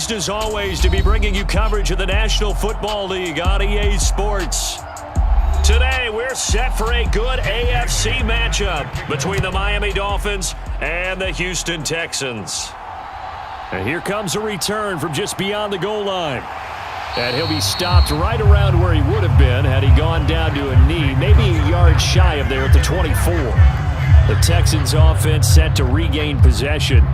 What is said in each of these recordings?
pleased as always to be bringing you coverage of the National Football League on EA Sports. Today, we're set for a good AFC matchup between the Miami Dolphins and the Houston Texans. And here comes a return from just beyond the goal line. And he'll be stopped right around where he would have been had he gone down to a knee, maybe a yard shy of there at the 24. The Texans offense set to regain possession.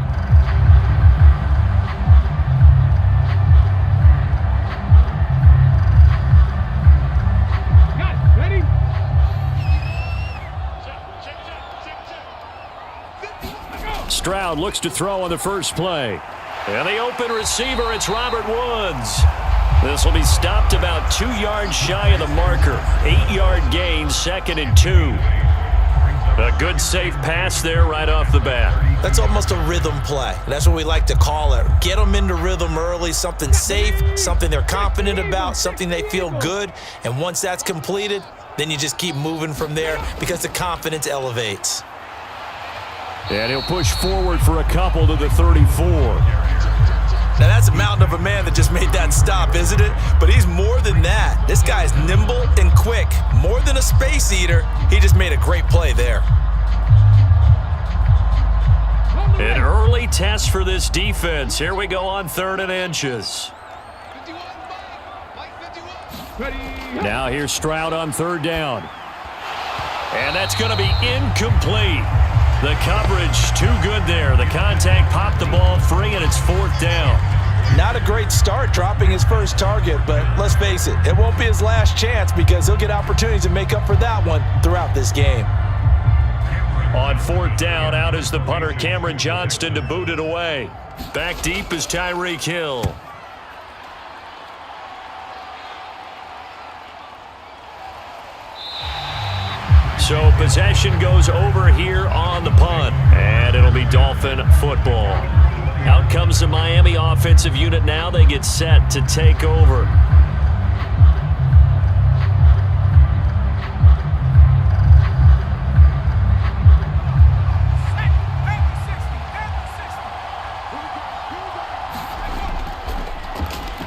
Stroud looks to throw on the first play. And the open receiver, it's Robert Woods. This will be stopped about 2 yards shy of the marker. 8-yard gain, 2nd and 2. A good safe pass there right off the bat. That's almost a rhythm play. That's what we like to call it. Get them into rhythm early, something safe, something they're confident about, something they feel good. And once that's completed, then you just keep moving from there because the confidence elevates. And he'll push forward for a couple to the 34. Now that's a mountain of a man that just made that stop, isn't it? But he's more than that. This guy's nimble and quick. More than a space eater, he just made a great play there. An early test for this defense. Here we go on 3rd and inches. Now here's Stroud on 3rd down. And that's going to be incomplete. The coverage too good there. The contact popped the ball free, and it's 4th down. Not a great start dropping his first target, but let's face it, it won't be his last chance because he'll get opportunities to make up for that one throughout this game. On 4th down, out is the punter Cameron Johnston to boot it away. Back deep is Tyreek Hill. So possession goes over here on the punt, and it'll be Dolphin football. Out comes the Miami offensive unit now. They get set to take over.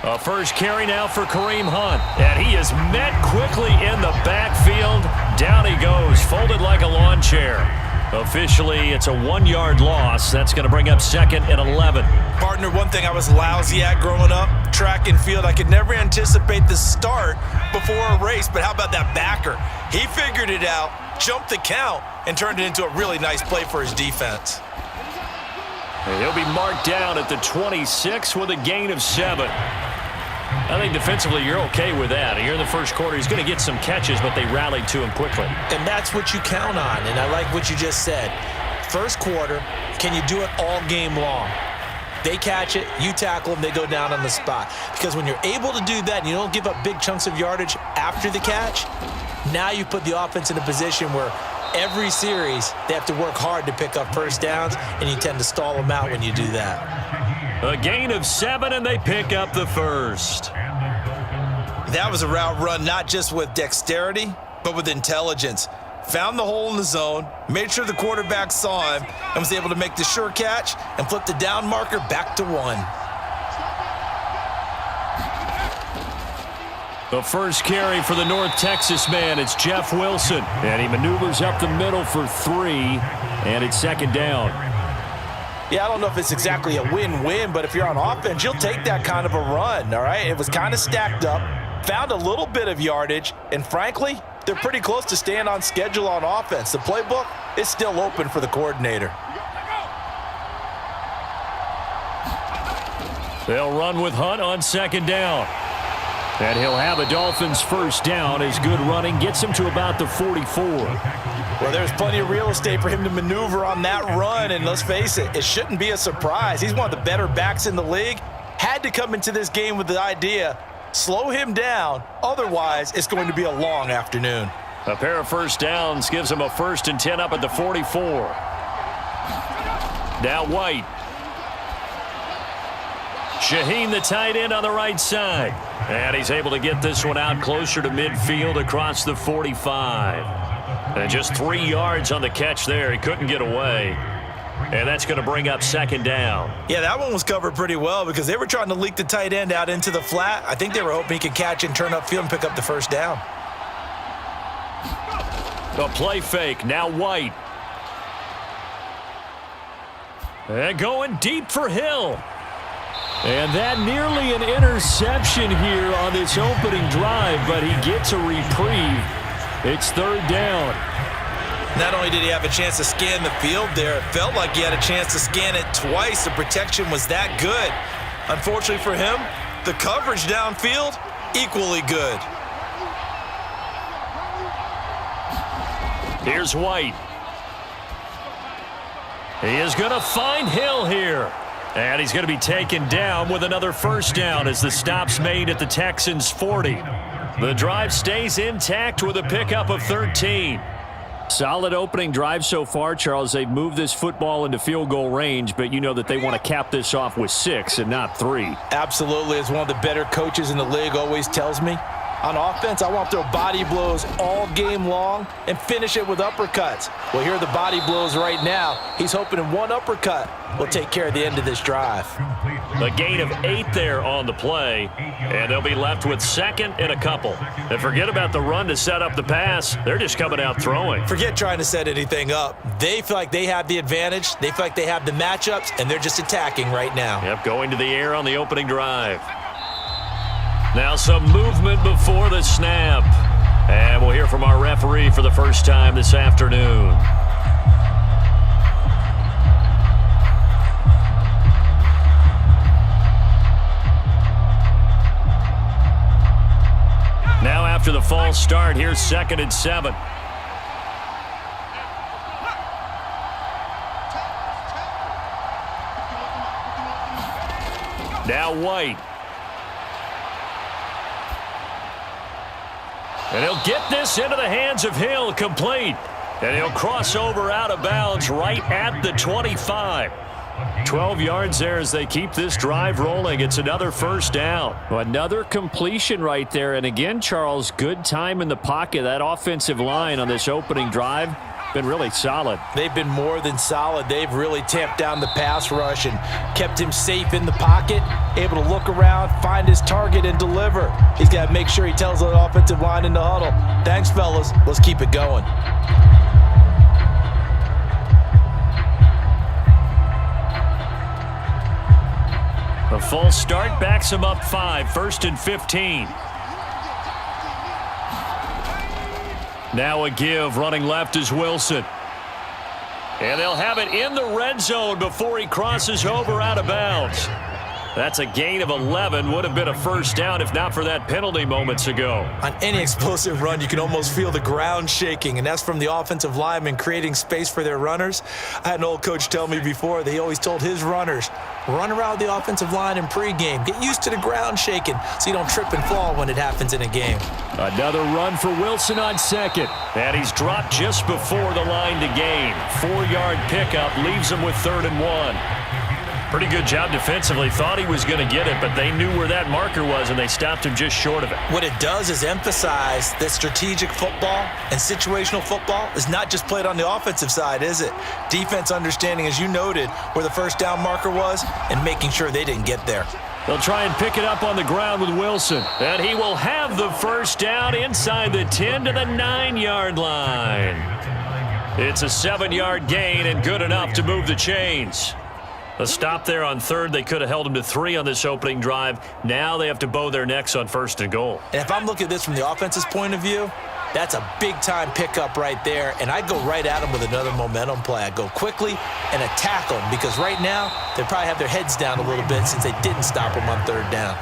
A first carry now for Kareem Hunt. And he is met quickly in the backfield. Down he goes, folded like a lawn chair. Officially, it's a 1-yard loss. That's going to bring up 2nd and 11. Partner, one thing I was lousy at growing up, track and field. I could never anticipate the start before a race, but how about that backer? He figured it out, jumped the count, and turned it into a really nice play for his defense. And he'll be marked down at the 26 with a gain of 7. I think defensively you're okay with that. Here in the first quarter, he's going to get some catches, but they rallied to him quickly. And that's what you count on, and I like what you just said. First quarter, can you do it all game long? They catch it, you tackle them, they go down on the spot. Because when you're able to do that and you don't give up big chunks of yardage after the catch, now you put the offense in a position where every series they have to work hard to pick up first downs, and you tend to stall them out when you do that. A gain of 7, and they pick up the first. That was a route run not just with dexterity, but with intelligence. Found the hole in the zone, made sure the quarterback saw him, and was able to make the sure catch and flip the down marker back to 1. The first carry for the North Texas man, it's Jeff Wilson. And he maneuvers up the middle for 3, and it's 2nd down. Yeah, I don't know if it's exactly a win-win, but if you're on offense, you'll take that kind of a run, all right? It was kind of stacked up, found a little bit of yardage, and frankly, they're pretty close to staying on schedule on offense. The playbook is still open for the coordinator. They'll run with Hunt on 2nd down. And he'll have a Dolphins first down as good running gets him to about the 44. Well, there's plenty of real estate for him to maneuver on that run, and let's face it, it shouldn't be a surprise. He's one of the better backs in the league. Had to come into this game with the idea, slow him down, otherwise it's going to be a long afternoon. A pair of first downs gives him a 1st and 10 up at the 44. Now White. Shaheen, the tight end, on the right side. And he's able to get this one out closer to midfield across the 45. And just 3 yards on the catch there. He couldn't get away. And that's going to bring up second down. Yeah, that one was covered pretty well because they were trying to leak the tight end out into the flat. I think they were hoping he could catch and turn upfield and pick up the first down. The play fake, now White. And going deep for Hill. And that nearly an interception here on this opening drive, but he gets a reprieve. It's third down. Not only did he have a chance to scan the field there, it felt like he had a chance to scan it twice. The protection was that good. Unfortunately for him, the coverage downfield, equally good. Here's White. He is going to find Hill here. And he's going to be taken down with another first down as the stop's made at the Texans' 40. The drive stays intact with a pickup of 13. Solid opening drive so far, Charles. They've moved this football into field goal range, but you know that they want to cap this off with 6 and not 3. Absolutely. As one of the better coaches in the league always tells me, on offense, I want to throw body blows all game long and finish it with uppercuts. Well, here are the body blows right now. He's hoping in one uppercut will take care of the end of this drive. A gain of 8 there on the play, and they'll be left with second and a couple. And forget about the run to set up the pass. They're just coming out throwing. Forget trying to set anything up. They feel like they have the advantage. They feel like they have the matchups, and they're just attacking right now. Yep, going to the air on the opening drive. Now some movement before the snap. And we'll hear from our referee for the first time this afternoon. Now after the false start, here's 2nd and 7. Now White. And he'll get this into the hands of Hill, complete. And he'll cross over out of bounds right at the 25. 12 yards there as they keep this drive rolling. It's another first down. Another completion right there. And again, Charles, good time in the pocket. That offensive line on this opening drive been really solid. They've been more than solid. They've really tamped down the pass rush and kept him safe in the pocket, able to look around, find his target, and deliver. He's got to make sure he tells the offensive line in the huddle, thanks, fellas. Let's keep it going. A full start backs him up 5, 1st and 15. Now a give, running left is Wilson. And they'll have it in the red zone before he crosses over out of bounds. That's a gain of 11. Would have been a first down if not for that penalty moments ago. On any explosive run, you can almost feel the ground shaking, and that's from the offensive linemen creating space for their runners. I had an old coach tell me before that he always told his runners, run around the offensive line in pregame. Get used to the ground shaking so you don't trip and fall when it happens in a game. Another run for Wilson on 2nd. And he's dropped just before the line to gain. 4-yard pickup leaves him with 3rd and 1. Pretty good job defensively. Thought he was going to get it, but they knew where that marker was, and they stopped him just short of it. What it does is emphasize that strategic football and situational football is not just played on the offensive side, is it? Defense understanding, as you noted, where the first down marker was and making sure they didn't get there. They'll try and pick it up on the ground with Wilson. And he will have the first down inside the 10 to the 9-yard line. It's a 7-yard gain and good enough to move the chains. A stop there on 3rd. They could have held him to 3 on this opening drive. Now they have to bow their necks on 1st and goal. And if I'm looking at this from the offense's point of view, that's a big-time pickup right there. And I'd go right at him with another momentum play. I'd go quickly and attack them because right now they probably have their heads down a little bit since they didn't stop him on 3rd down.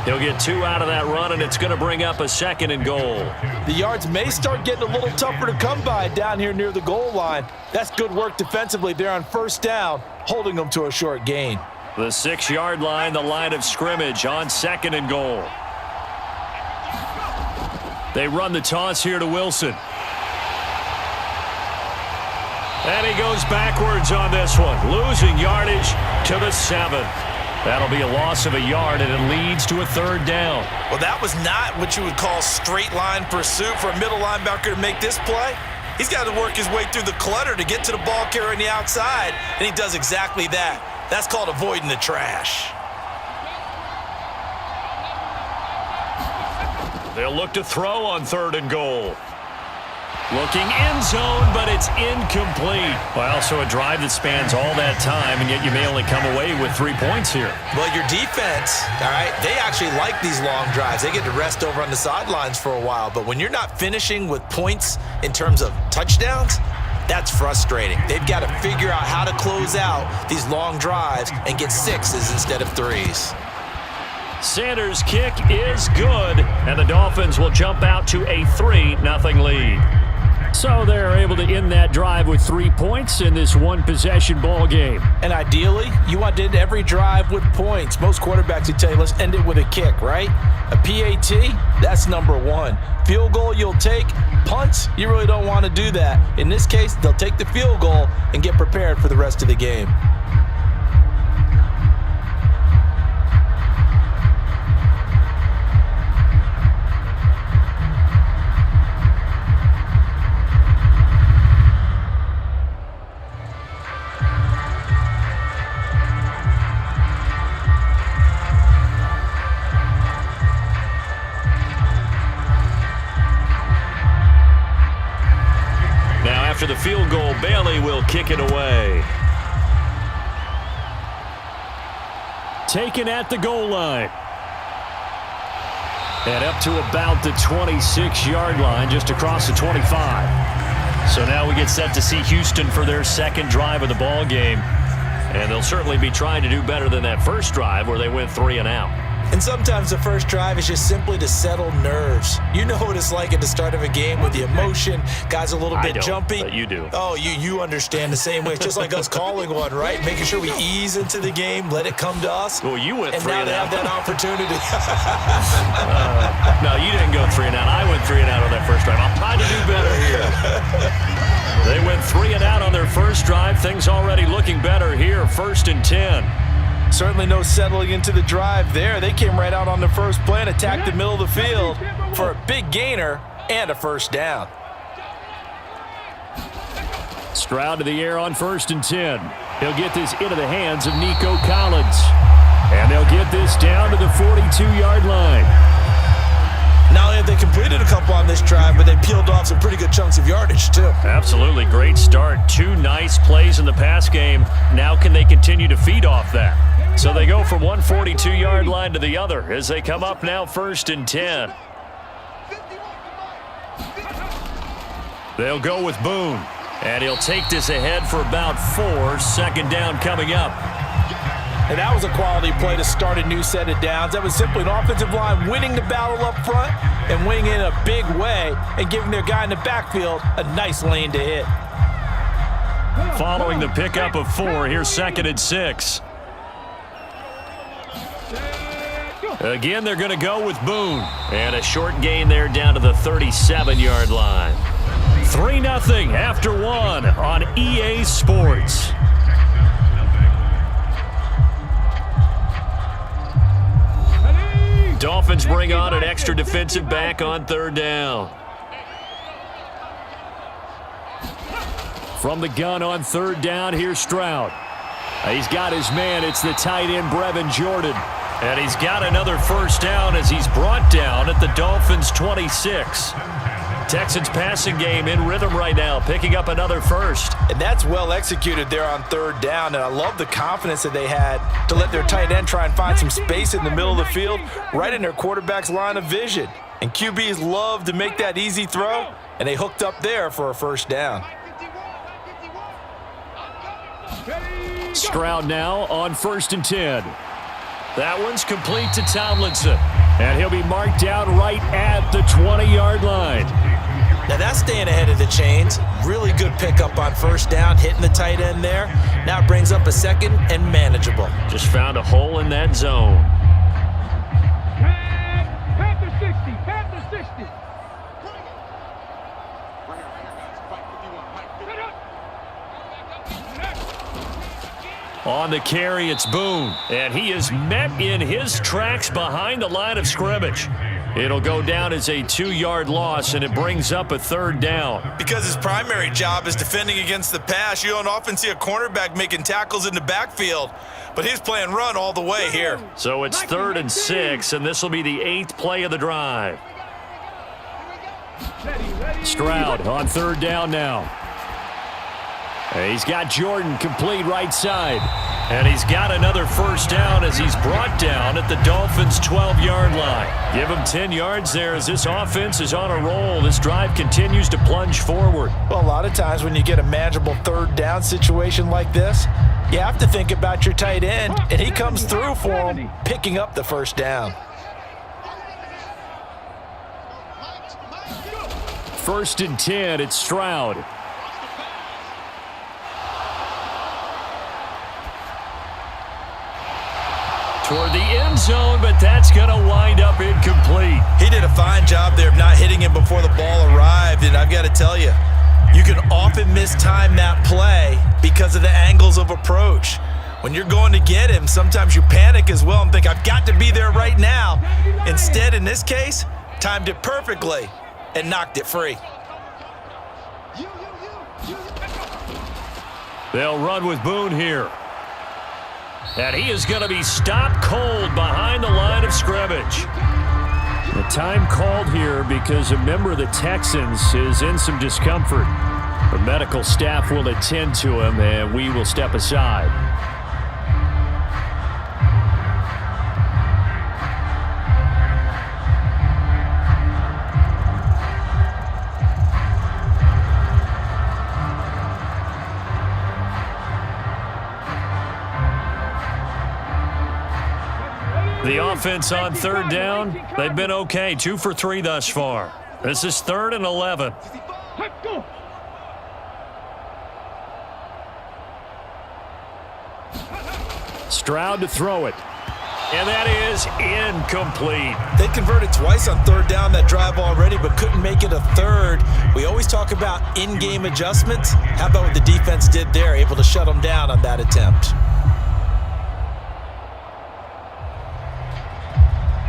He'll get 2 out of that run, and it's going to bring up a 2nd and goal. The yards may start getting a little tougher to come by down here near the goal line. That's good work defensively there on 1st down, holding them to a short gain. The 6-yard line, the line of scrimmage on 2nd and goal. They run the toss here to Wilson. And he goes backwards on this one, losing yardage to the 7. That'll be a loss of a yard, and it leads to a 3rd down. Well, that was not what you would call straight line pursuit for a middle linebacker to make this play. He's got to work his way through the clutter to get to the ball carrier on the outside, and he does exactly that. That's called avoiding the trash. They'll look to throw on 3rd and goal. Looking end zone, but it's incomplete. Well, so a drive that spans all that time, and yet you may only come away with 3 points here. Well, your defense, all right, they actually like these long drives. They get to rest over on the sidelines for a while. But when you're not finishing with points in terms of touchdowns, that's frustrating. They've got to figure out how to close out these long drives and get 6s instead of 3s. Sanders' kick is good, and the Dolphins will jump out to a 3-0 lead. So they're able to end that drive with 3 points in this one-possession ball game. And ideally, you want to end every drive with points. Most quarterbacks would tell you, let's end it with a kick, right? A PAT, that's number 1. Field goal you'll take. Punts, you really don't want to do that. In this case, they'll take the field goal and get prepared for the rest of the game. After the field goal, Bailey will kick it away. Taken at the goal line. And up to about the 26-yard line, just across the 25. So now we get set to see Houston for their second drive of the ball game. And they'll certainly be trying to do better than that first drive where they went 3 and out. And sometimes the first drive is just simply to settle nerves. You know what it's like at the start of a game with the emotion. Guys a little bit jumpy. But you do. Oh, you understand the same way. It's just like us calling one, right? Making sure we ease into the game, let it come to us. Well, you went 3 and and now out. they have that opportunity. No, you didn't go 3 and out. I went 3 and out on that first drive. I'm trying to do better here. They went 3 and out on their first drive. Things already looking better here. 1st and 10. Certainly no settling into the drive there. They came right out on the first play and attacked the middle of the field for a big gainer and a first down. Stroud to the air on 1st and 10. He'll get this into the hands of Nico Collins. And they'll get this down to the 42-yard line. Not only have they completed a couple on this drive, but they peeled off some pretty good chunks of yardage, too. Absolutely. Great start. 2 nice plays in the pass game. Now can they continue to feed off that? So they go from one 42-yard line to the other as they come up now 1st and 10. They'll go with Boone. And he'll take this ahead for about 4. 2nd down coming up. And that was a quality play to start a new set of downs. That was simply an offensive line winning the battle up front and winning in a big way and giving their guy in the backfield a nice lane to hit. Following the pickup of 4, here's 2nd and 6. Again, they're going to go with Boone. And a short gain there down to the 37-yard line. 3-0 after 1 on EA Sports. Dolphins bring on an extra defensive back on 3rd down. From the gun on 3rd down, here's Stroud. He's got his man. It's the tight end, Brevin Jordan. And he's got another first down as he's brought down at the Dolphins' 26. Texans passing game in rhythm right now, picking up another first. And that's well executed there on 3rd down. And I love the confidence that they had to let their tight end try and find some space in the middle of the field, right in their quarterback's line of vision. And QBs love to make that easy throw, and they hooked up there for a first down. Stroud now on 1st and 10. That one's complete to Tomlinson. And he'll be marked down right at the 20-yard line. Now that's staying ahead of the chains. Really good pickup on 1st down, hitting the tight end there. Now it brings up a 2nd and manageable. Just found a hole in that zone. Panther 60, Panther 60. On on the carry. It's Boone. And he is met in his tracks behind the line of scrimmage. It'll go down as a 2-yard loss, and it brings up a 3rd down. Because his primary job is defending against the pass, you don't often see a cornerback making tackles in the backfield. But he's playing run all the way here. So it's 3rd and 6, and this will be the 8th play of the drive. Stroud on 3rd down now. He's got Jordan complete right side. And he's got another 1st down as he's brought down at the Dolphins' 12-yard line. Give him 10 yards there as this offense is on a roll. This drive continues to plunge forward. Well, a lot of times when you get a manageable 3rd down situation like this, you have to think about your tight end, and he comes through for him, picking up the 1st down. 1st and 10, it's Stroud. Toward the end zone, but that's going to wind up incomplete. He did a fine job there of not hitting him before the ball arrived, and I've got to tell you, you can often mistime that play because of the angles of approach. When you're going to get him, sometimes you panic as well and think, I've got to be there right now. Instead, in this case, timed it perfectly and knocked it free. They'll run with Boone here. And he is going to be stopped cold behind the line of scrimmage. The time called here because a member of the Texans is in some discomfort. The medical staff will attend to him, and we will step aside. The offense on 3rd down, they've been okay. 2 for 3 thus far. This is 3rd and 11. Stroud to throw it. And that is incomplete. They converted twice on 3rd down that drive already, but couldn't make it a 3rd. We always talk about in-game adjustments. How about what the defense did there, able to shut them down on that attempt?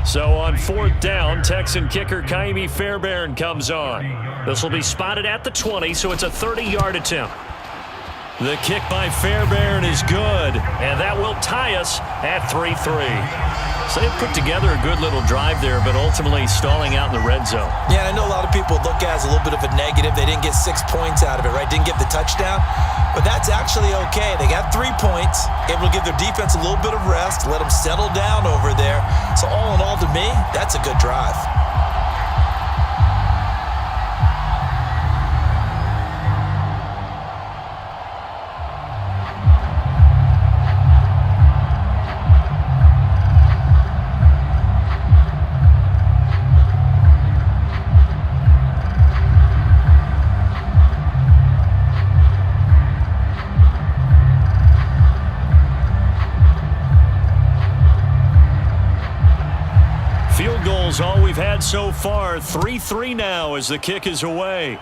So on 4th down, Texan kicker Kaimi Fairbairn comes on. This will be spotted at the 20, so it's a 30-yard attempt. The kick by Fairbairn is good, and that will tie us at 3-3. So they put together a good little drive there, but ultimately stalling out in the red zone. Yeah, I know a lot of people look at it as a little bit of a negative. They didn't get 6 points out of it, right? Didn't get the touchdown. But that's actually okay. They got 3 points, able to give their defense a little bit of rest, let them settle down over there. So all in all, to me, that's a good drive. All we've had so far. 3-3 now as the kick is away.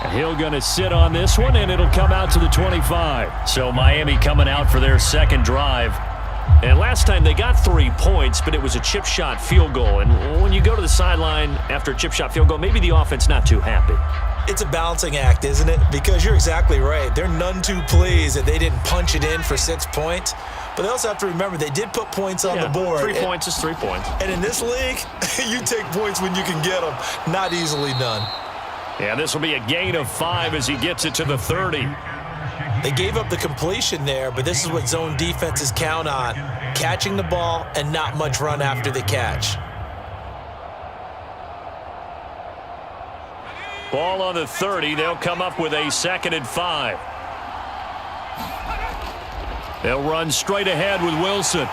And he'll going to sit on this one, and it'll come out to the 25. So Miami coming out for their 2nd drive. And last time they got 3 points, but it was a chip shot field goal. And when you go to the sideline after a chip shot field goal, maybe the offense not too happy. It's a balancing act, isn't it? Because you're exactly right. They're none too pleased that they didn't punch it in for 6 points. But they also have to remember they did put points on the board. 3 points is 3 points. And in this league, you take points when you can get them. Not easily done. Yeah, this will be a gain of 5 as he gets it to the 30. They gave up the completion there, but this is what zone defenses count on. Catching the ball and not much run after the catch. Ball on the 30. They'll come up with a 2nd and 5. They'll run straight ahead with Wilson.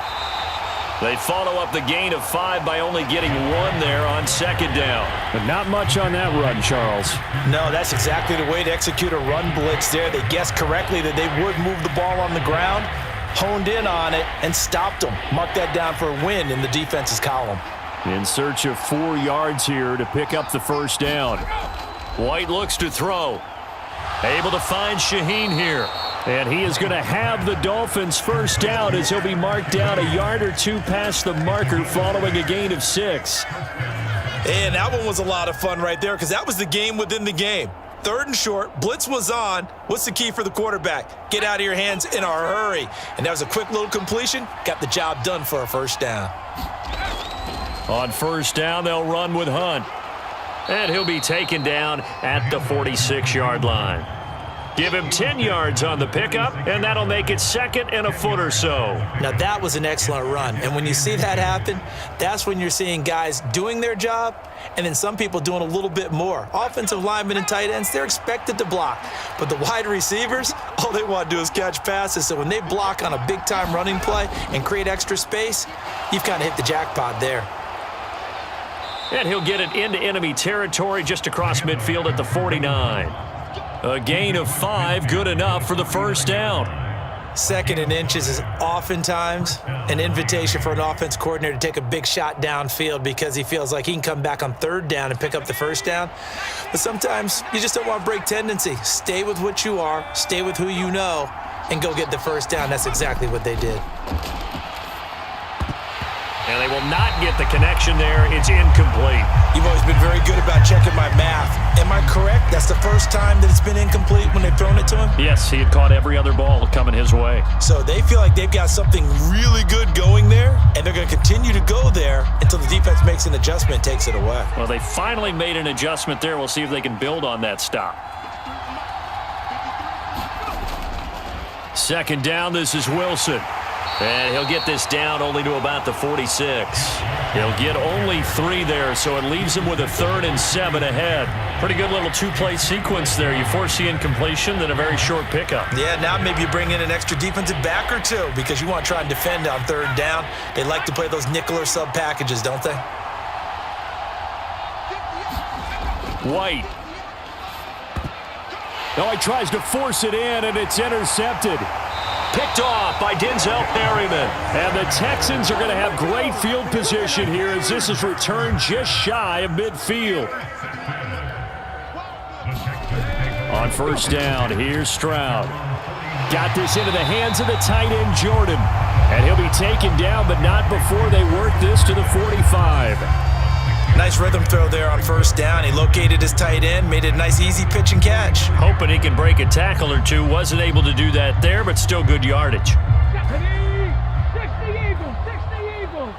They follow up the gain of 5 by only getting 1 there on 2nd down. But not much on that run, Charles. No, that's exactly the way to execute a run blitz there. They guessed correctly that they would move the ball on the ground, honed in on it, and stopped them. Mark that down for a win in the defense's column. In search of 4 yards here to pick up the 1st down. White looks to throw. Able to find Shaheen here. And he is going to have the Dolphins first down as he'll be marked down a yard or two past the marker following a gain of 6. And that one was a lot of fun right there because that was the game within the game. 3rd and short, blitz was on. What's the key for the quarterback? Get out of your hands in a hurry. And that was a quick little completion. Got the job done for a first down. On first down, they'll run with Hunt. And he'll be taken down at the 46-yard line. Give him 10 yards on the pickup, and that'll make it 2nd and a foot or so. Now, that was an excellent run. And when you see that happen, that's when you're seeing guys doing their job and then some people doing a little bit more. Offensive linemen and tight ends, they're expected to block. But the wide receivers, all they want to do is catch passes. So when they block on a big-time running play and create extra space, you've kind of hit the jackpot there. And he'll get it into enemy territory just across midfield at the 49. A gain of 5, good enough for the first down. 2nd and inches is oftentimes an invitation for an offense coordinator to take a big shot downfield because he feels like he can come back on 3rd down and pick up the first down. But sometimes you just don't want to break tendency. Stay with what you are, stay with who you know, and go get the first down. That's exactly what they did. And they will not get the connection there. It's incomplete. You've always been very good about checking my math. Am I correct? That's the first time that it's been incomplete when they've thrown it to him? Yes, he had caught every other ball coming his way. So they feel like they've got something really good going there, and they're going to continue to go there until the defense makes an adjustment and takes it away. Well, they finally made an adjustment there. We'll see if they can build on that stop. 2nd down, this is Wilson. And he'll get this down only to about the 46. He'll get only 3 there, so it leaves him with a 3rd and 7 ahead. Pretty good little 2-play sequence there. You force the incompletion, then a very short pickup. Yeah, now maybe you bring in an extra defensive back or two because you want to try and defend on 3rd down. They like to play those nickel or sub packages, don't they? White. Oh, he tries to force it in, and it's intercepted. Picked off by Denzel Perryman. And the Texans are going to have great field position here as this is returned just shy of midfield. On first down, here's Stroud. Got this into the hands of the tight end, Jordan. And he'll be taken down, but not before they work this to the 45. Nice rhythm throw there on first down. He located his tight end, made it a nice easy pitch and catch. Hoping he can break a tackle or two. Wasn't able to do that there, but still good yardage. 60 Eagles, 60 Eagles.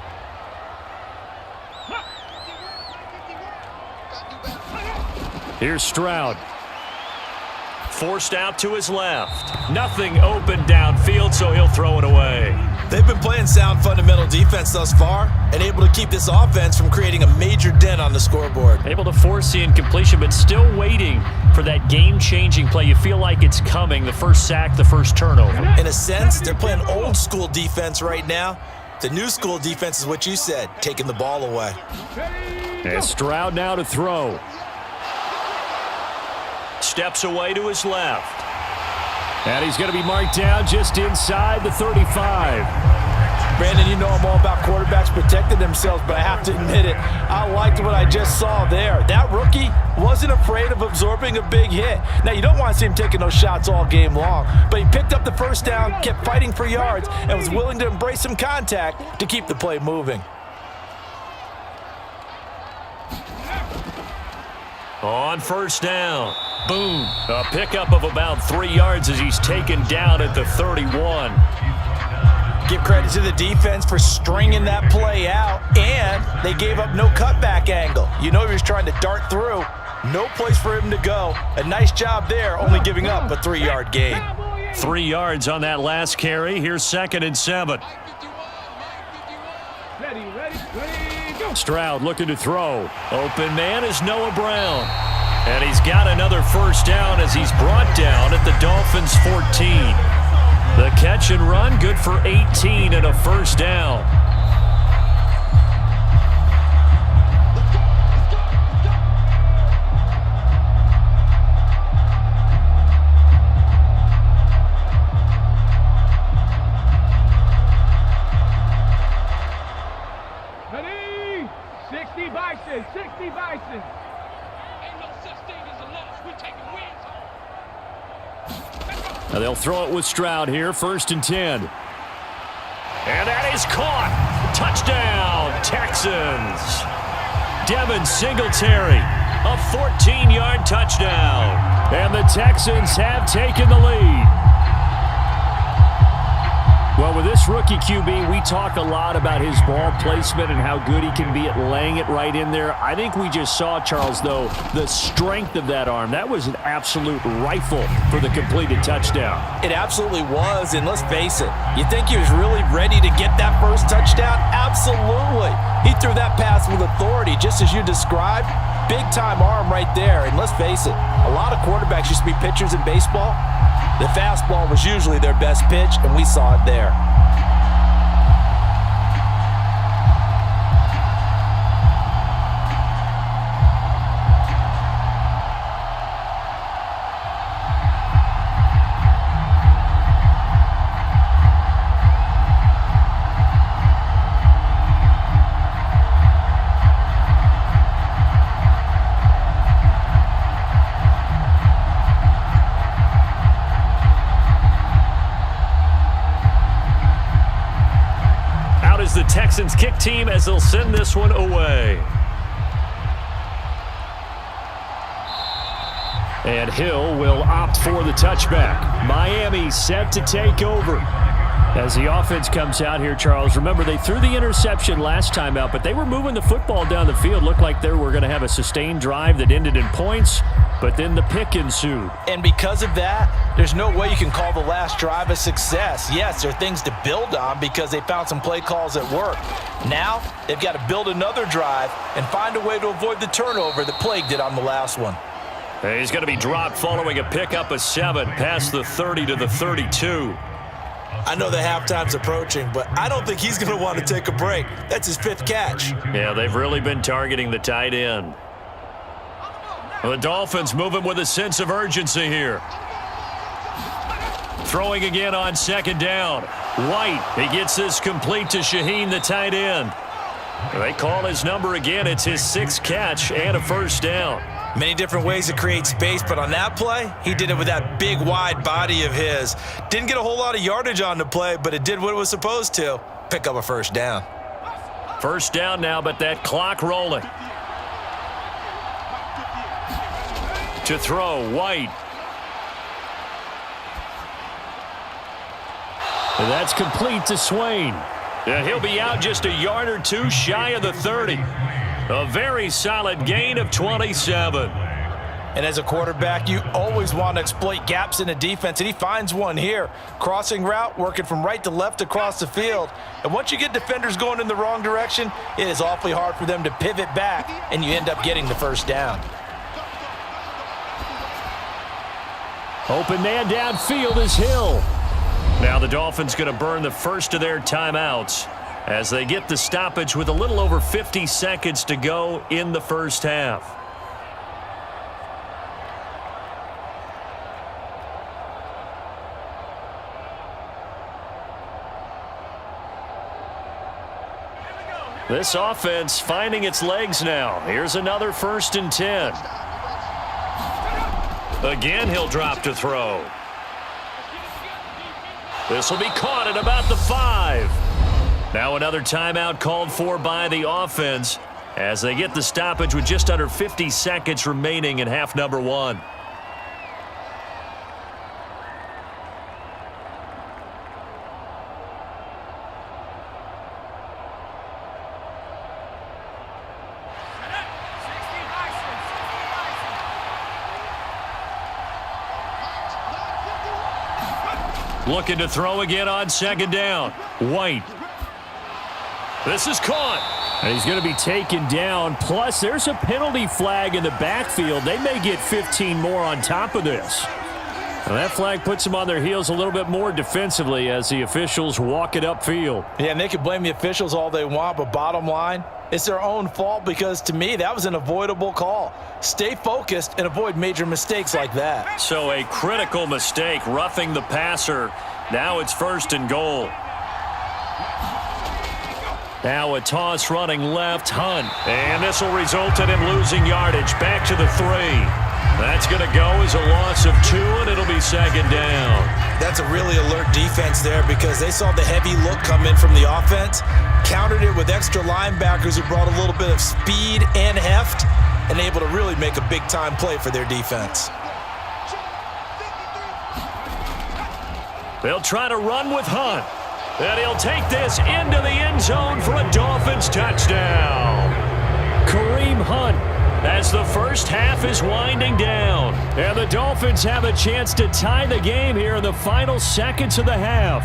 Here's Stroud. Forced out to his left. Nothing open downfield, so he'll throw it away. They've been playing sound fundamental defense thus far and able to keep this offense from creating a major dent on the scoreboard. Able to force the incompletion, but still waiting for that game-changing play. You feel like it's coming, the first sack, the first turnover. In a sense, they're playing old-school defense right now. The new-school defense is what you said, taking the ball away. And Stroud now to throw. Steps away to his left. And he's going to be marked down just inside the 35. Brandon, you know I'm all about quarterbacks protecting themselves, but I have to admit it, I liked what I just saw there. That rookie wasn't afraid of absorbing a big hit. Now, you don't want to see him taking those shots all game long, but he picked up the first down, kept fighting for yards, and was willing to embrace some contact to keep the play moving. On first down. Boom. A pickup of about 3 yards as he's taken down at the 31. Give credit to the defense for stringing that play out, and they gave up no cutback angle. You know he was trying to dart through. No place for him to go. A nice job there, only giving up a 3-yard gain. 3 yards on that last carry. Here's 2nd and 7. Ready, go. Stroud looking to throw. Open man is Noah Brown. And he's got another first down as he's brought down at the Dolphins' 14. The catch and run, good for 18 and a first down. Ready, 60 Bison, 60 Bison. Now they'll throw it with Stroud here, 1st and 10. And that is caught. Touchdown, Texans. Devin Singletary, a 14-yard touchdown. And the Texans have taken the lead. Well, with this rookie QB, we talk a lot about his ball placement and how good he can be at laying it right in there. I think we just saw, Charles, though, the strength of that arm. That was an absolute rifle for the completed touchdown. It absolutely was, and let's face it, you think he was really ready to get that first touchdown? Absolutely. He threw that pass with authority, just as you described. Big-time arm right there, and let's face it, a lot of quarterbacks used to be pitchers in baseball. The fastball was usually their best pitch, and we saw it there. The Texans kick team as they'll send this one away. And Hill will opt for the touchback. Miami set to take over. As the offense comes out here, Charles, remember they threw the interception last time out, but they were moving the football down the field. Looked like they were going to have a sustained drive that ended in points, but then the pick ensued. And because of that, there's no way you can call the last drive a success. Yes, there are things to build on because they found some play calls that work. Now, they've got to build another drive and find a way to avoid the turnover that plagued it on the last one. He's going to be dropped following a pickup of 7 past the 30 to the 32. I know the halftime's approaching, but I don't think he's going to want to take a break. That's his 5th catch. Yeah, they've really been targeting the tight end. The Dolphins moving with a sense of urgency here. Throwing again on 2nd down. White, he gets this complete to Shaheen, the tight end. They call his number again. It's his 6th catch and a 1st down. Many different ways to create space, but on that play, he did it with that big, wide body of his. Didn't get a whole lot of yardage on the play, but it did what it was supposed to. Pick up a 1st down. 1st down now, but that clock rolling. To throw, White. And that's complete to Swain. And he'll be out just a yard or two shy of the 30. A very solid gain of 27. And as a quarterback, you always want to exploit gaps in a defense, and he finds one here. Crossing route, working from right to left across the field. And once you get defenders going in the wrong direction, it is awfully hard for them to pivot back, and you end up getting the 1st down. Open man downfield is Hill. Now the Dolphins going to burn the first of their timeouts as they get the stoppage with a little over 50 seconds to go in the first half. This offense finding its legs now. Here's another 1st and 10. Again, he'll drop to throw. This will be caught at about the 5. Now another timeout called for by the offense as they get the stoppage with just under 50 seconds remaining in half number 1. Looking to throw again on 2nd down. White. This is caught. And he's going to be taken down. Plus, there's a penalty flag in the backfield. They may get 15 more on top of this. And that flag puts them on their heels a little bit more defensively as the officials walk it upfield. Yeah, and they can blame the officials all they want, but bottom line, it's their own fault because, to me, that was an avoidable call. Stay focused and avoid major mistakes like that. So a critical mistake, roughing the passer. Now it's 1st and goal. Now a toss running left, Hunt. And this will result in him losing yardage back to the 3. That's going to go as a loss of 2, and it'll be second down. That's a really alert defense there because they saw the heavy look come in from the offense, countered it with extra linebackers who brought a little bit of speed and heft, and able to really make a big-time play for their defense. They'll try to run with Hunt, and he'll take this into the end zone for a Dolphins touchdown. Kareem Hunt, as the first half is winding down. And the Dolphins have a chance to tie the game here in the final seconds of the half.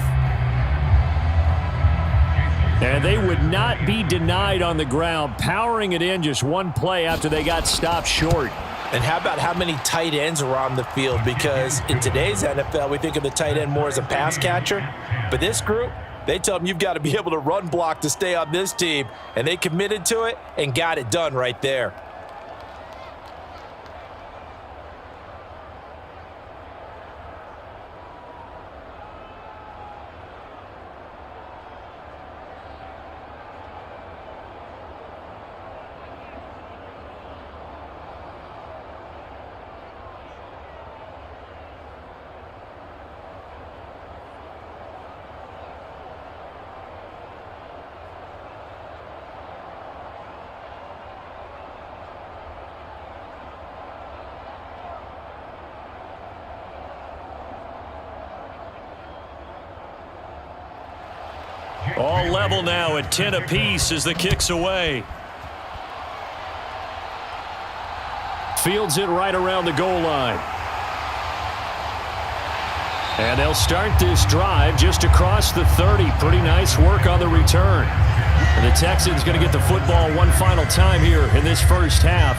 And they would not be denied on the ground, powering it in just one play after they got stopped short. And how about how many tight ends are on the field? Because in today's NFL, we think of the tight end more as a pass catcher. But this group, they tell them you've got to be able to run block to stay on this team. And they committed to it and got it done right there. All level now at 10 apiece as the kick's away. Fields it right around the goal line. And they'll start this drive just across the 30. Pretty nice work on the return. And the Texans going to get the football one final time here in this first half.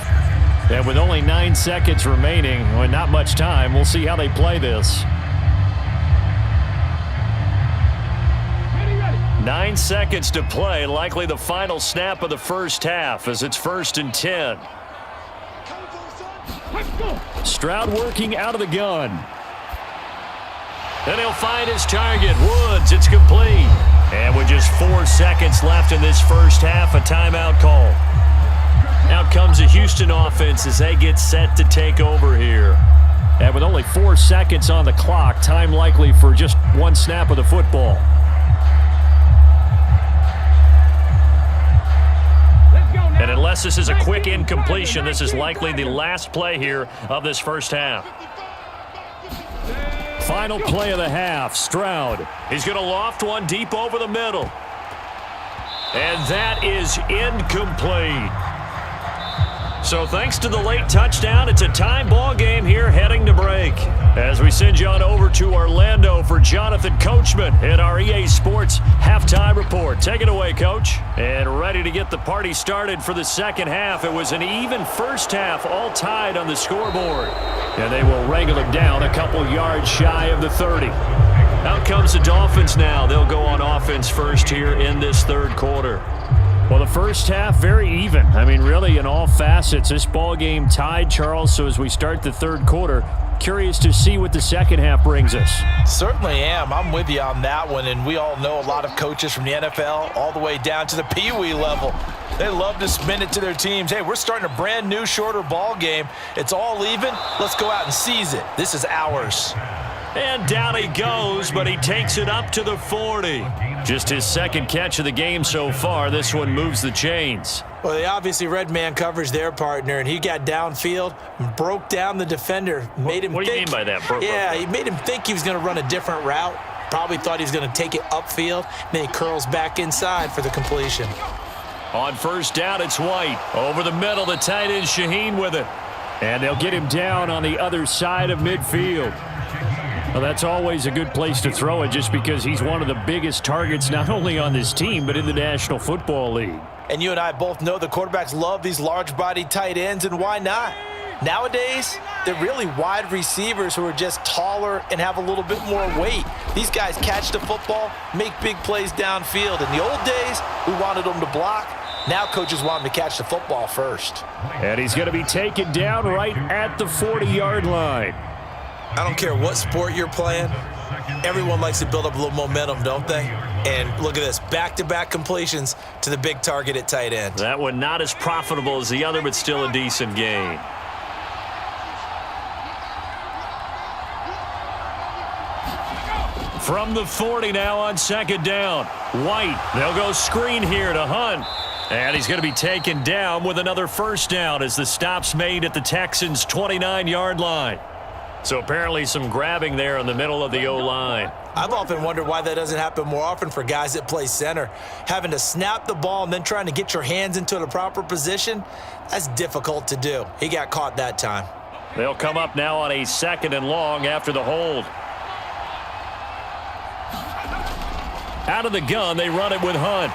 And with only 9 seconds remaining, well, not much time, we'll see how they play this. 9 seconds to play, likely the final snap of the first half as it's 1st and 10. Stroud working out of the gun. Then he'll find his target, Woods. It's complete. And with just 4 seconds left in this first half, a timeout call. Out comes the Houston offense as they get set to take over here. And with only 4 seconds on the clock, time likely for just one snap of the football. And unless this is a quick incompletion, this is likely the last play here of this first half. Final play of the half, Stroud. He's going to loft one deep over the middle. And that is incomplete. So thanks to the late touchdown, it's a tie ball game here heading to break. As we send you on over to Orlando for Jonathan Coachman at our EA Sports Halftime Report. Take it away, Coach. And ready to get the party started for the second half. It was an even first half, all tied on the scoreboard. And they will wrangle it down a couple yards shy of the 30. Out comes the Dolphins now. They'll go on offense first here in this third quarter. Well, the first half, very even. I mean, really, in all facets, this ball game tied, Charles. So as we start the third quarter, curious to see what the second half brings us. Certainly am. I'm with you on that one. And we all know a lot of coaches from the NFL all the way down to the Pee Wee level. They love to spin it to their teams. Hey, we're starting a brand new, shorter ball game. It's all even. Let's go out and seize it. This is ours. And down he goes, but he takes it up to the 40. Just his second catch of the game so far. This one moves the chains. Well, they obviously read man coverage their partner, and he got downfield, broke down the defender, made him What do you mean by that? He made him think he was going to run a different route. Probably thought he was going to take it upfield. Then he curls back inside for the completion. On first down, it's White. Over the middle, the tight end Shaheen with it. And they'll get him down on the other side of midfield. Well, that's always a good place to throw it just because he's one of the biggest targets not only on this team but in the National Football League. And you and I both know the quarterbacks love these large-bodied tight ends, and why not? Nowadays, they're really wide receivers who are just taller and have a little bit more weight. These guys catch the football, make big plays downfield. In the old days, we wanted them to block. Now coaches want them to catch the football first. And he's going to be taken down right at the 40-yard line. I don't care what sport you're playing. Everyone likes to build up a little momentum, don't they? And look at this, back-to-back completions to the big target at tight end. That one not as profitable as the other, but still a decent gain. From the 40 now on second down. White, they'll go screen here to Hunt. And he's going to be taken down with another first down as the stop's made at the Texans' 29-yard line. So apparently some grabbing there in the middle of the O-line. I've often wondered why that doesn't happen more often for guys that play center. Having to snap the ball and then trying to get your hands into the proper position, that's difficult to do. He got caught that time. They'll come up now on a 2nd and long after the hold. Out of the gun, they run it with Hunt.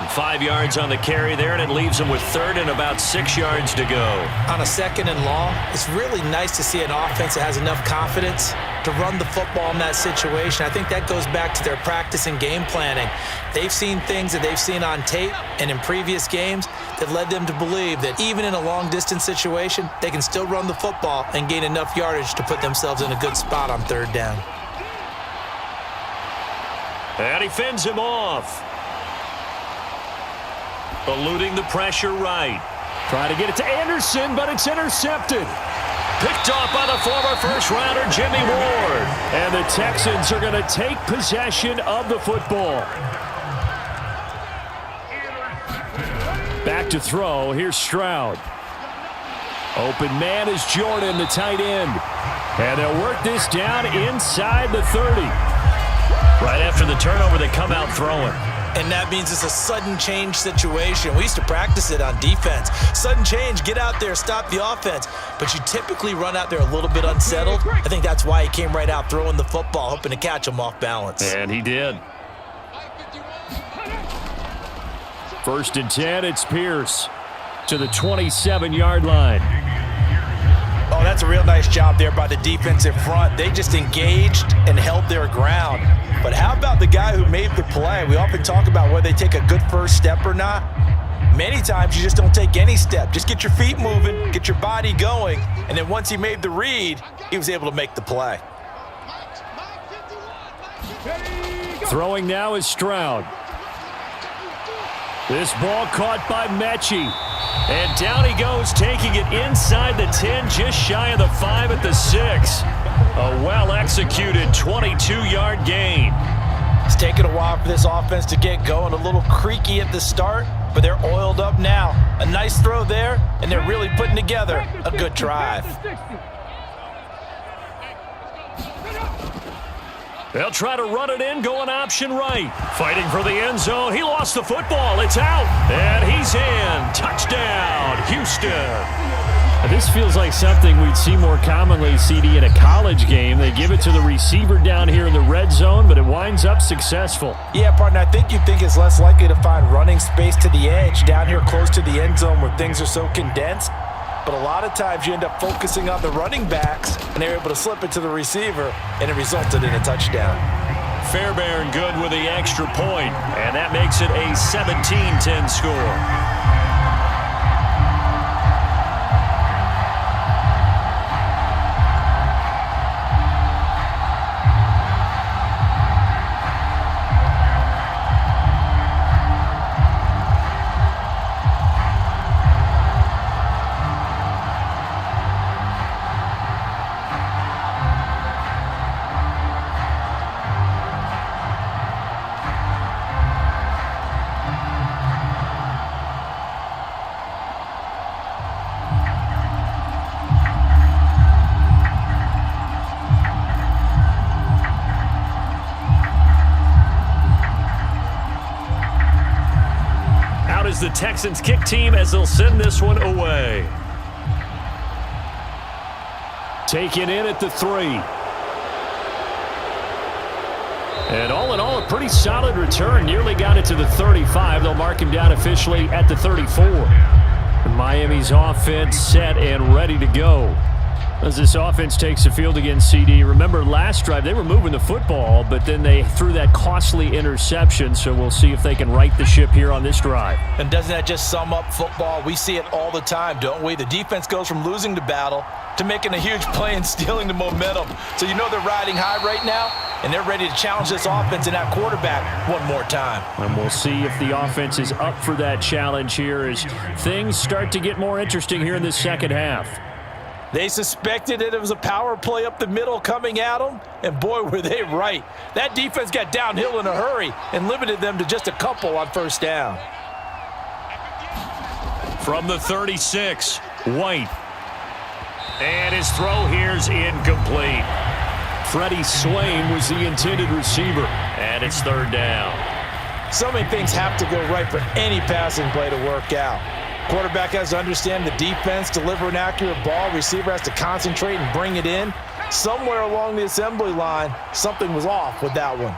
5 yards on the carry there, and it leaves them with 3rd and about 6 yards to go. On a 2nd and long, it's really nice to see an offense that has enough confidence to run the football in that situation. I think that goes back to their practice and game planning. They've seen things that they've seen on tape and in previous games that led them to believe that even in a long-distance situation, they can still run the football and gain enough yardage to put themselves in a good spot on 3rd down. And he fends him off. Eluding the pressure right. Trying to get it to Anderson, but it's intercepted. Picked off by the former first-rounder Jimmy Ward. And the Texans are going to take possession of the football. Back to throw. Here's Stroud. Open man is Jordan, the tight end. And they'll work this down inside the 30. Right after the turnover, they come out throwing. And that means it's a sudden change situation. We used to practice it on defense. Sudden change, get out there, stop the offense. But you typically run out there a little bit unsettled. I think that's why he came right out throwing the football, hoping to catch him off balance. And he did. 1st and 10, it's Pierce to the 27-yard line. Oh, that's a real nice job there by the defensive front. They just engaged and held their ground. But how about the guy who made the play? We often talk about whether they take a good first step or not. Many times you just don't take any step. Just get your feet moving, get your body going, and then once he made the read, he was able to make the play. Throwing now is Stroud. This ball caught by Mechie. And down he goes, taking it inside the 10, just shy of the 5 at the 6. A well-executed 22-yard gain. It's taken a while for this offense to get going. A little creaky at the start, but they're oiled up now. A nice throw there, and they're really putting together a good drive. They'll try to run it in, going option right. Fighting for the end zone. He lost the football. It's out. And he's in. Touchdown, Houston. This feels like something we'd see more commonly, CD, in a college game. They give it to the receiver down here in the red zone, but it winds up successful. Yeah, partner, I think you'd think it's less likely to find running space to the edge down here close to the end zone where things are so condensed. But a lot of times you end up focusing on the running backs, and they're able to slip it to the receiver, and it resulted in a touchdown. Fairbairn good with the extra point, and that makes it a 17-10 score. The Texans kick team as they'll send this one away. Taken in at the 3. And all in all, a pretty solid return. Nearly got it to the 35. They'll mark him down officially at the 34. And Miami's offense set and ready to go. As this offense takes the field against CD, remember last drive they were moving the football, but then they threw that costly interception, so we'll see if they can right the ship here on this drive. And doesn't that just sum up football? We see it all the time, don't we? The defense goes from losing the battle to making a huge play and stealing the momentum. So you know they're riding high right now, and they're ready to challenge this offense and that quarterback one more time. And we'll see if the offense is up for that challenge here as things start to get more interesting here in this second half. They suspected that it was a power play up the middle coming at them, and boy, were they right. That defense got downhill in a hurry and limited them to just a couple on first down. From the 36, White. And his throw here's incomplete. Freddie Swain was the intended receiver, and it's third down. So many things have to go right for any passing play to work out. Quarterback has to understand the defense, deliver an accurate ball. Receiver has to concentrate and bring it in. Somewhere along the assembly line, something was off with that one.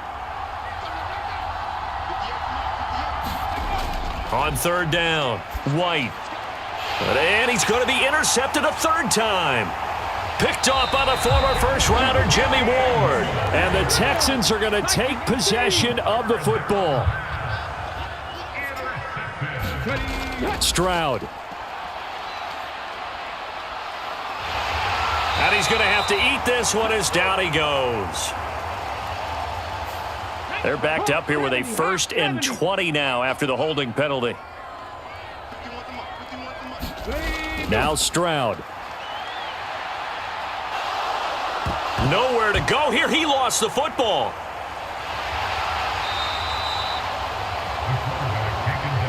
On third down, White. And he's going to be intercepted a third time. Picked off by the former first-rounder Jimmy Ward. And the Texans are going to take possession of the football. Stroud. And he's going to have to eat this one as down he goes. They're backed up here with a 1st and 20 now after the holding penalty. Now Stroud. Nowhere to go here. He lost the football.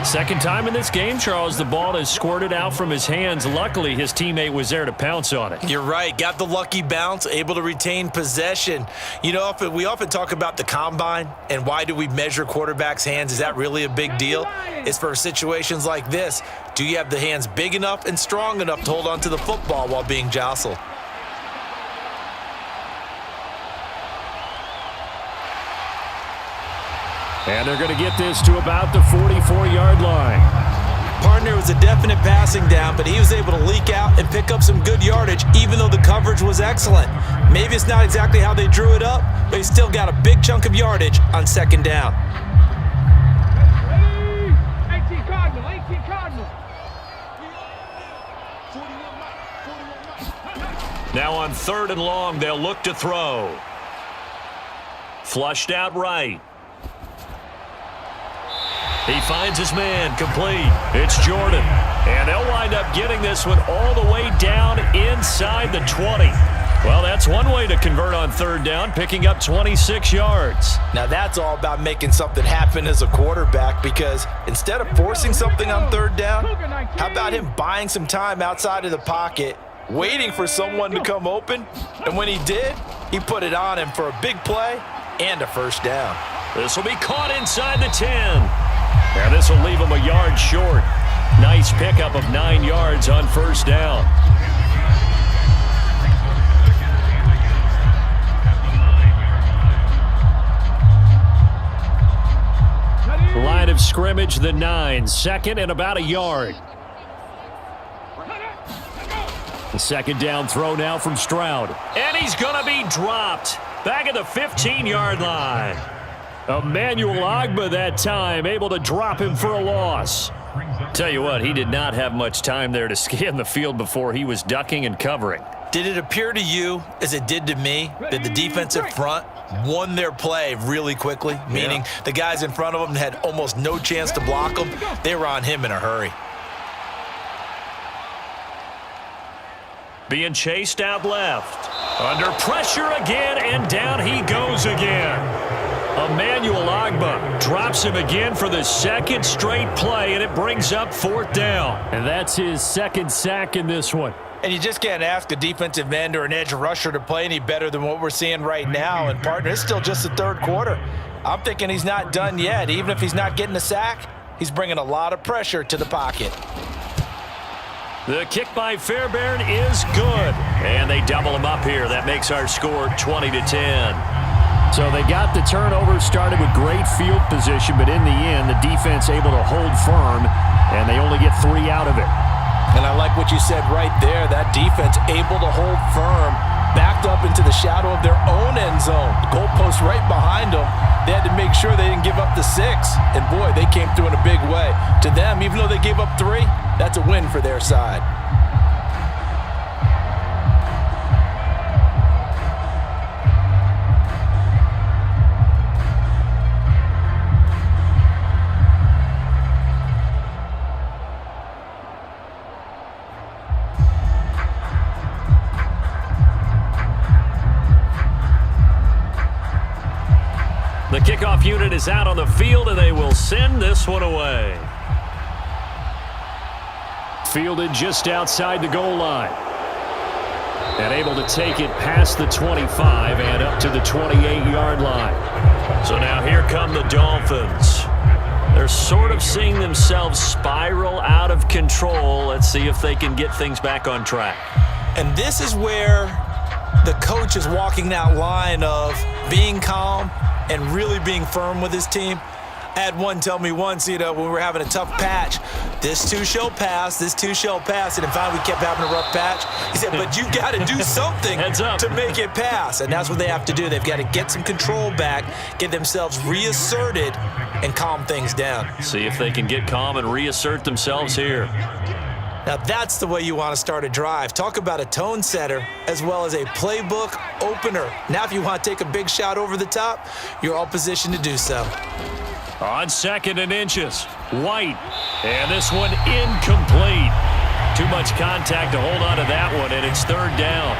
Second time in this game, Charles, the ball has squirted out from his hands. Luckily, his teammate was there to pounce on it. You're right. Got the lucky bounce, able to retain possession. You know, we often talk about the combine and why do we measure quarterbacks' hands. Is that really a big deal? It's for situations like this. Do you have the hands big enough and strong enough to hold on to the football while being jostled? And they're going to get this to about the 44-yard line. Partner was a definite passing down, but he was able to leak out and pick up some good yardage, even though the coverage was excellent. Maybe it's not exactly how they drew it up, but he still got a big chunk of yardage on second down. 18 Cardinal, 18 Cardinal. Now on third and long, they'll look to throw. Flushed out right. He finds his man, complete. It's Jordan. And they'll wind up getting this one all the way down inside the 20. Well, that's one way to convert on third down, picking up 26 yards. Now that's all about making something happen as a quarterback, because instead of forcing something on third down, how about him buying some time outside of the pocket, waiting for someone to come open, and when he did, he put it on him for a big play and a first down. This will be caught inside the 10. And this will leave him a yard short. Nice pickup of 9 yards on first down. Line of scrimmage, the 9. Second and about a yard. The second down throw now from Stroud. And he's going to be dropped. Back at the 15-yard line. Emmanuel Ogbah that time, able to drop him for a loss. Tell you what, he did not have much time there to scan the field before he was ducking and covering. Did it appear to you, as it did to me, that the defensive front won their play really quickly? Meaning the guys in front of them had almost no chance to block them. They were on him in a hurry. Being chased out left. Under pressure again, and down he goes again. Emmanuel Ogbah drops him again for the second straight play, and it brings up fourth down. And that's his second sack in this one. And you just can't ask a defensive end or an edge rusher to play any better than what we're seeing right now. And, partner, it's still just the third quarter. I'm thinking he's not done yet. Even if he's not getting a sack, he's bringing a lot of pressure to the pocket. The kick by Fairbairn is good. And they double him up here. That makes our score 20-10. So they got the turnover, started with great field position, but in the end, the defense able to hold firm, and they only get 3 out of it. And I like what you said right there. That defense able to hold firm, backed up into the shadow of their own end zone. The goalpost right behind them. They had to make sure they didn't give up the 6. And, boy, they came through in a big way. To them, even though they gave up 3, that's a win for their side. kickoff unit is out on the field, and they will send this one away. Fielded just outside the goal line. And able to take it past the 25 and up to the 28-yard line. So now here come the Dolphins. They're sort of seeing themselves spiral out of control. Let's see if they can get things back on track. And this is where the coach is walking that line of being calm and really being firm with his team. I had one tell me once, when we were having a tough patch, this too shall pass, this too shall pass. And in fact, we kept having a rough patch. He said, but you got to do something to make it pass. And that's what they have to do. They've got to get some control back, get themselves reasserted, and calm things down. See if they can get calm and reassert themselves here. Now that's the way you want to start a drive. Talk about a tone setter as well as a playbook opener. Now if you want to take a big shot over the top, you're all positioned to do so. On 2nd and inches, White. And this one incomplete. Too much contact to hold on to that one, and it's 3rd down.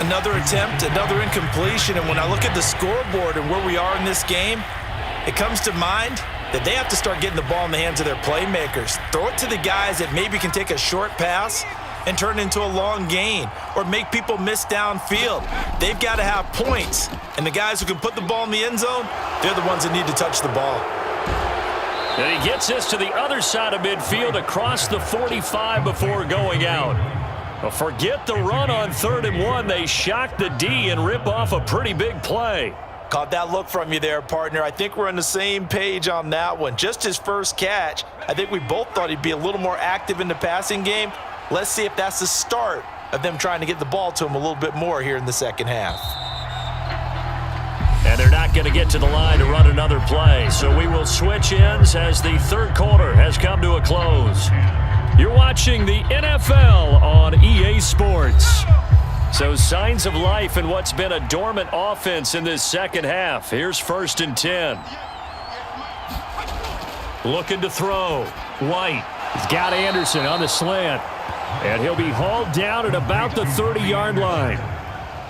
Another attempt, another incompletion, and when I look at the scoreboard and where we are in this game, it comes to mind that they have to start getting the ball in the hands of their playmakers. Throw it to the guys that maybe can take a short pass and turn it into a long gain or make people miss downfield. They've got to have points, and the guys who can put the ball in the end zone, they're the ones that need to touch the ball. And he gets this to the other side of midfield across the 45 before going out. Well, forget the run on 3rd and 1. They shock the D and rip off a pretty big play. Caught that look from you there, partner. I think we're on the same page on that one. Just his first catch, I think we both thought he'd be a little more active in the passing game. Let's see if that's the start of them trying to get the ball to him a little bit more here in the second half. And they're not going to get to the line to run another play. So we will switch ends as the 3rd quarter has come to a close. You're watching the NFL on EA Sports. So signs of life in what's been a dormant offense in this second half. Here's 1st and 10. Looking to throw. White. He's got Anderson on the slant. And he'll be hauled down at about the 30-yard line.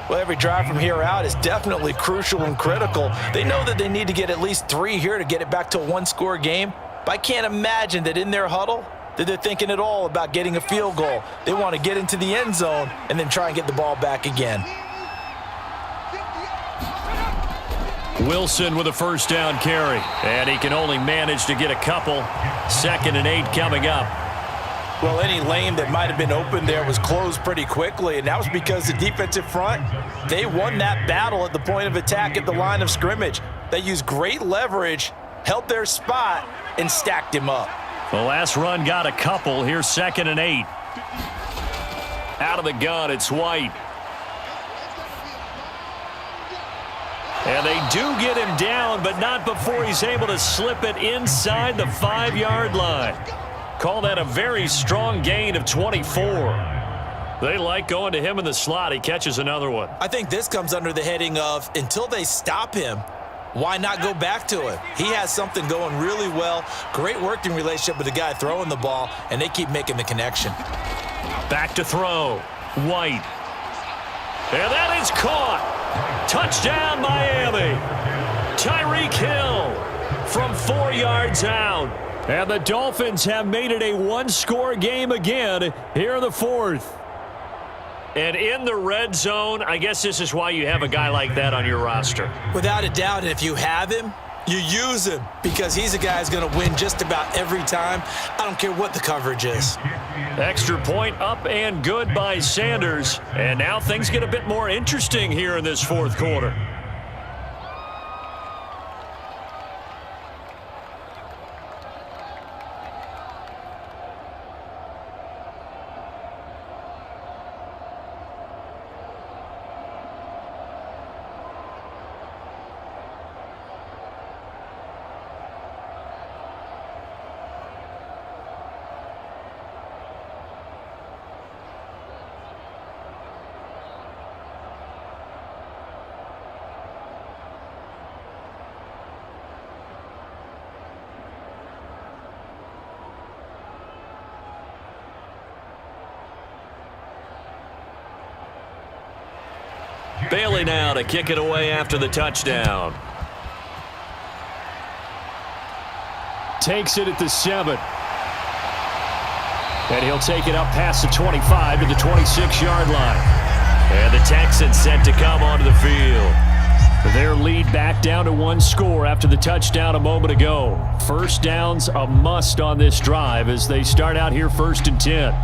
Well, every drive from here out is definitely crucial and critical. They know that they need to get at least 3 here to get it back to a one-score game. But I can't imagine that in their huddle that they're thinking at all about getting a field goal. They want to get into the end zone and then try and get the ball back again. Wilson with a 1st down carry. And he can only manage to get a couple. 2nd and 8 coming up. Well, any lane that might have been open there was closed pretty quickly, and that was because the defensive front, they won that battle at the point of attack at the line of scrimmage. They used great leverage, held their spot, and stacked him up. The last run got a couple. Here's 2nd and 8. Out of the gun, it's White. And they do get him down, but not before he's able to slip it inside the 5-yard line. Call that a very strong gain of 24. They like going to him in the slot. He catches another one. I think this comes under the heading of until they stop him, why not go back to him? He has something going really well. Great working relationship with the guy throwing the ball, and they keep making the connection. Back to throw. White. And that is caught. Touchdown, Miami. Tyreek Hill from 4 yards out. And the Dolphins have made it a one-score game again here in the 4th. And in the red zone, I guess this is why you have a guy like that on your roster. Without a doubt, and if you have him, you use him because he's a guy who's going to win just about every time. I don't care what the coverage is. Extra point up and good by Sanders. And now things get a bit more interesting here in this 4th quarter. Bailey now to kick it away after the touchdown. takes it at the 7. And he'll take it up past the 25 to the 26-yard line. And the Texans set to come onto the field. Their lead back down to 1 score after the touchdown a moment ago. First down's a must on this drive as they start out here 1st and 10.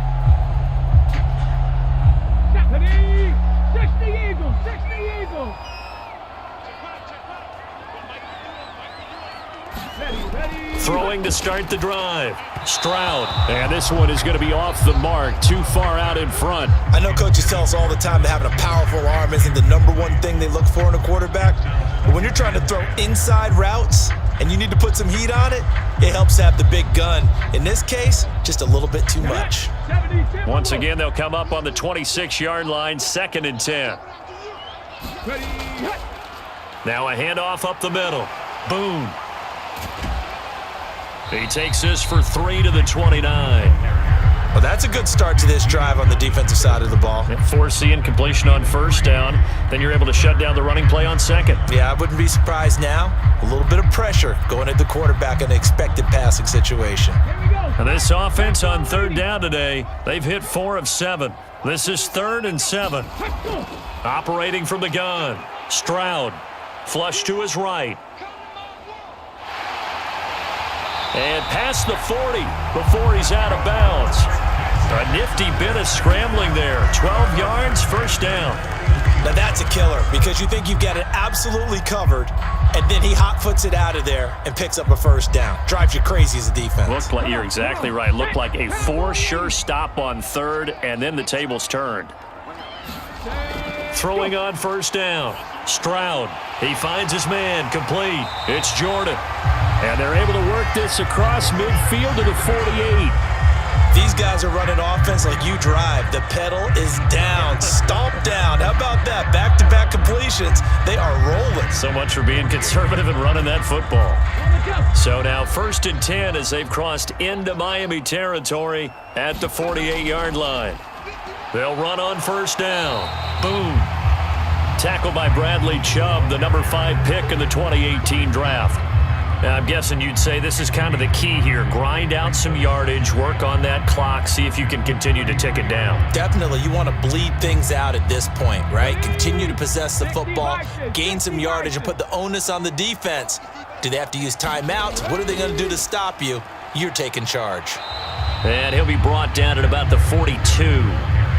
60 Eagles, 60 Eagles. Ready. Throwing to start the drive. Stroud. And this one is going to be off the mark, too far out in front. I know coaches tell us all the time that having a powerful arm isn't the #1 thing they look for in a quarterback. But when you're trying to throw inside routes and you need to put some heat on it, it helps to have the big gun. In this case, just a little bit too much. Once again, they'll come up on the 26-yard line, 2nd and 10. Now a handoff up the middle. Boom. He takes this for 3 to the 29. Well, that's a good start to this drive on the defensive side of the ball. Force the incompletion on 1st down. Then you're able to shut down the running play on 2nd. Yeah, I wouldn't be surprised now. A little bit of pressure going at the quarterback in an expected passing situation. And this offense on 3rd down today, they've hit 4 of 7. This is 3rd and 7. Operating from the gun. Stroud. Flush to his right. And past the 40 before he's out of bounds. A nifty bit of scrambling there. 12 yards, 1st down. Now that's a killer because you think you've got it absolutely covered, and then he hot-foots it out of there and picks up a 1st down. Drives you crazy as a defense. Looked like, you're exactly right. Looked like a 4 sure stop on 3rd, and then the tables turned. Throwing on 1st down. Stroud. He finds his man. Complete. It's Jordan. And they're able to work this across midfield to the 48. These guys are running offense like you drive. The pedal is down. Stomp down. How about that? Back-to-back completions. They are rolling. So much for being conservative and running that football. So now 1st and 10 as they've crossed into Miami territory at the 48-yard line. They'll run on 1st down. Boom. Tackled by Bradley Chubb, the number 5 pick in the 2018 draft. Now, I'm guessing you'd say this is kind of the key here. Grind out some yardage, work on that clock, see if you can continue to tick it down. Definitely. You want to bleed things out at this point, right? Continue to possess the football, gain some yardage, and put the onus on the defense. Do they have to use timeouts? What are they going to do to stop you? You're taking charge. And he'll be brought down at about the 42.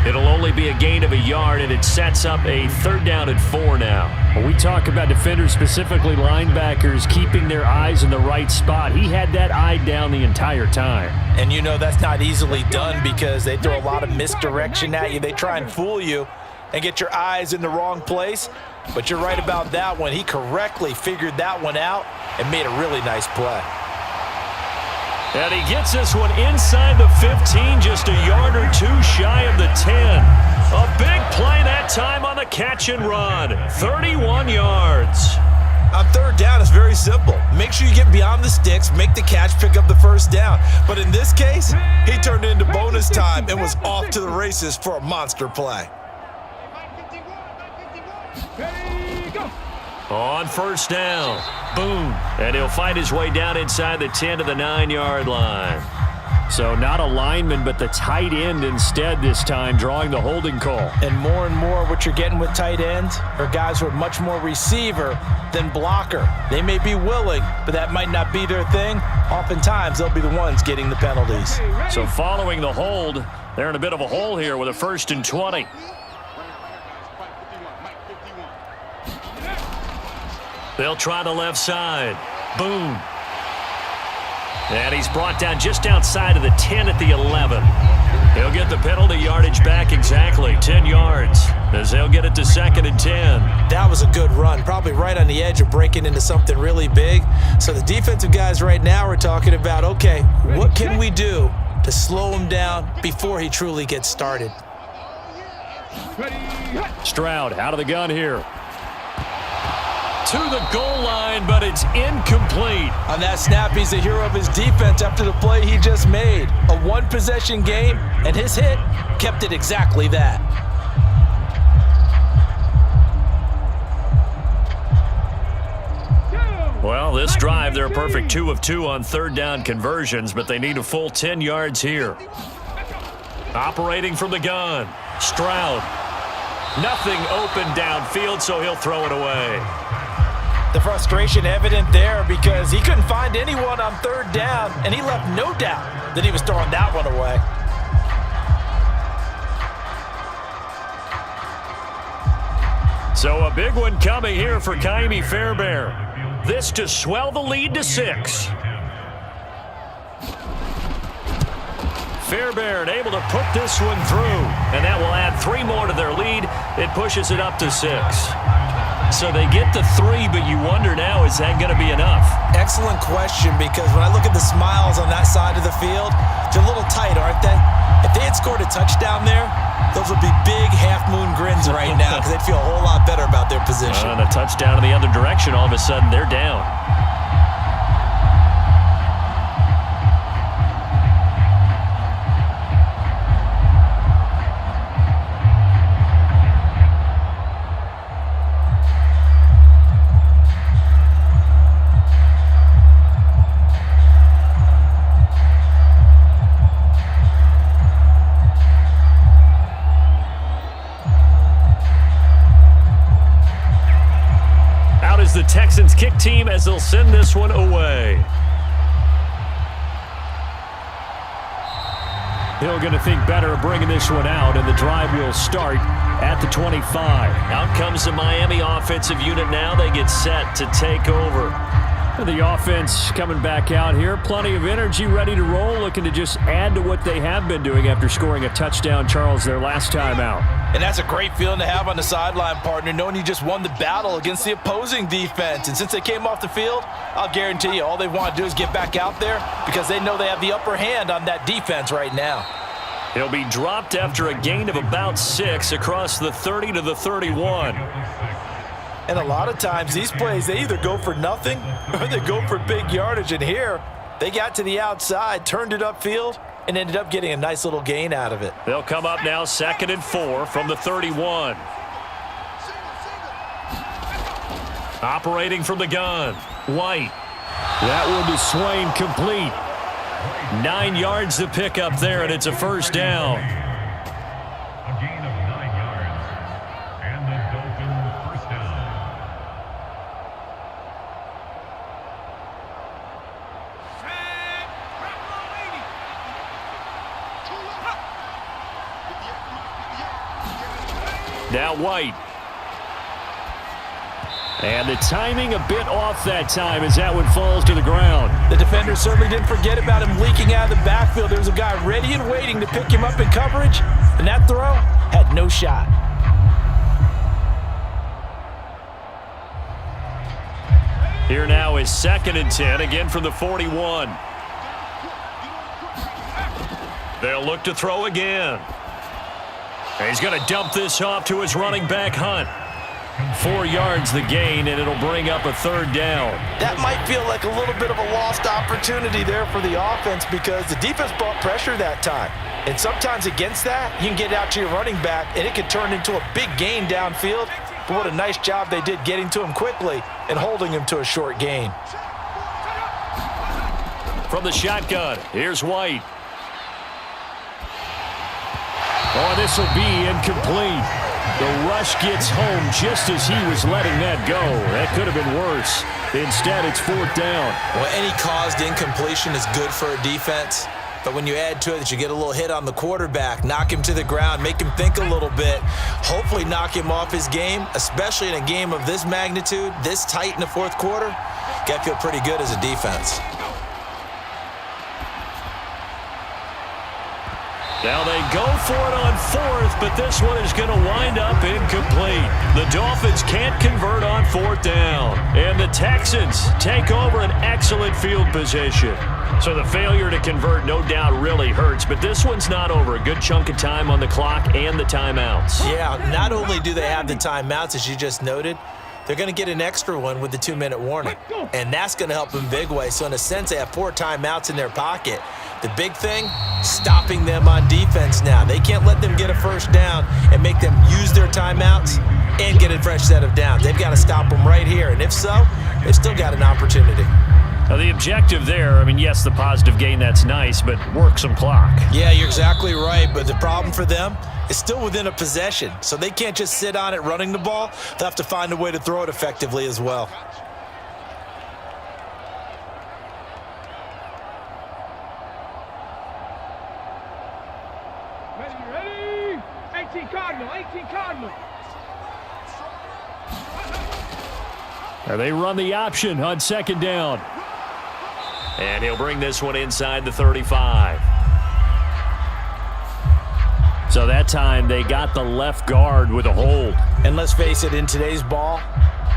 It'll only be a gain of a yard, and it sets up a 3rd down and 4 now. When we talk about defenders, specifically linebackers, keeping their eyes in the right spot, he had that eye down the entire time. And you know that's not easily done because they throw a lot of misdirection at you. They try and fool you and get your eyes in the wrong place. But you're right about that one. He correctly figured that one out and made a really nice play. And he gets this one inside the 15, just a yard or 2 shy of the 10. A big play that time on the catch and run. 31 yards. On 3rd down, it's very simple. Make sure you get beyond the sticks, make the catch, pick up the 1st down. But in this case, he turned it into bonus time and was off to the races for a monster play. On 1st down. Boom. And he'll fight his way down inside the 10 to the 9-yard line. So not a lineman, but the tight end instead this time, drawing the holding call. And more what you're getting with tight ends are guys who are much more receiver than blocker. They may be willing, but that might not be their thing. Oftentimes, they'll be the ones getting the penalties. So following the hold, they're in a bit of a hole here with a 1st and 20. They'll try the left side. Boom. And he's brought down just outside of the 10 at the 11. He'll get the penalty yardage back exactly, 10 yards, as they'll get it to 2nd and 10. That was a good run, probably right on the edge of breaking into something really big. So the defensive guys right now are talking about, okay, what can we do to slow him down before he truly gets started? Stroud out of the gun here. To the goal line, but it's incomplete. On that snap, he's the hero of his defense after the play he just made. A one-possession game, and his hit kept it exactly that. Well, this drive, they're a perfect 2 of 2 on third down conversions, but they need a full 10 yards here. Operating from the gun, Stroud. Nothing open downfield, so he'll throw it away. The frustration evident there because he couldn't find anyone on third down, and he left no doubt that he was throwing that one away. So a big one coming here for Ka'imi Fairbairn. This to swell the lead to 6. Fairbairn able to put this one through, and that will add 3 more to their lead. It pushes it up to 6. So they get to 3, but you wonder now, is that going to be enough? Excellent question, because when I look at the smiles on that side of the field, they're a little tight, aren't they? If they had scored a touchdown there, those would be big half-moon grins right now because they'd feel a whole lot better about their position. And a touchdown in the other direction, all of a sudden they're down. The Texans kick team as they'll send this one away. Hill going to think better of bringing this one out, and the drive will start at the 25. Out comes the Miami offensive unit now. They get set to take over. The offense coming back out here. Plenty of energy, ready to roll, looking to just add to what they have been doing after scoring a touchdown, Charles, their last time out. And that's a great feeling to have on the sideline, partner, knowing you just won the battle against the opposing defense. And since they came off the field, I'll guarantee you all they want to do is get back out there because they know they have the upper hand on that defense right now. He'll be dropped after a gain of about 6 across the 30 to the 31. And a lot of times these plays, they either go for nothing or they go for big yardage. And here, they got to the outside, turned it upfield, and ended up getting a nice little gain out of it. They'll come up now 2nd and 4 from the 31. Operating from the gun, White. That one to Swain complete. 9 yards to pick up there, and it's a first down. A gain of 9 yards, and the Dolphins first down. Now White. And the timing a bit off that time as that one falls to the ground. The defender certainly didn't forget about him leaking out of the backfield. There was a guy ready and waiting to pick him up in coverage, and that throw had no shot. Here now is 2nd and 10, again from the 41. They'll look to throw again. He's going to dump this off to his running back, Hunt. 4 yards the gain, and it'll bring up a third down. That might feel like a little bit of a lost opportunity there for the offense because the defense brought pressure that time. And sometimes against that, you can get out to your running back, and it can turn into a big gain downfield. But what a nice job they did getting to him quickly and holding him to a short gain. From the shotgun, here's White. Oh, this will be incomplete. The rush gets home just as he was letting that go. That could have been worse. Instead, it's 4th down. Well, any caused incompletion is good for a defense. But when you add to it that you get a little hit on the quarterback, knock him to the ground, make him think a little bit, hopefully knock him off his game, especially in a game of this magnitude, this tight in the 4th quarter, got to feel pretty good as a defense. Now they go for it on 4th, but this one is going to wind up incomplete. The Dolphins can't convert on 4th down. And the Texans take over an excellent field position. So the failure to convert no doubt really hurts, but this one's not over. A good chunk of time on the clock and the timeouts. Yeah, not only do they have the timeouts, as you just noted, they're going to get an extra one with the 2-minute warning. And that's going to help them big way. So in a sense, they have 4 timeouts in their pocket. The big thing, stopping them on defense now. They can't let them get a first down and make them use their timeouts and get a fresh set of downs. They've got to stop them right here. And if so, they've still got an opportunity. Now, the objective there, I mean, yes, the positive gain, that's nice, but work some clock. Yeah, you're exactly right, but the problem for them is still within a possession, so they can't just sit on it running the ball. They'll have to find a way to throw it effectively as well. Ready? 18 Cardinal, 18 Cardinal. Now they run the option on second down. And he'll bring this one inside the 35. So that time they got the left guard with a hold. And let's face it, in today's ball,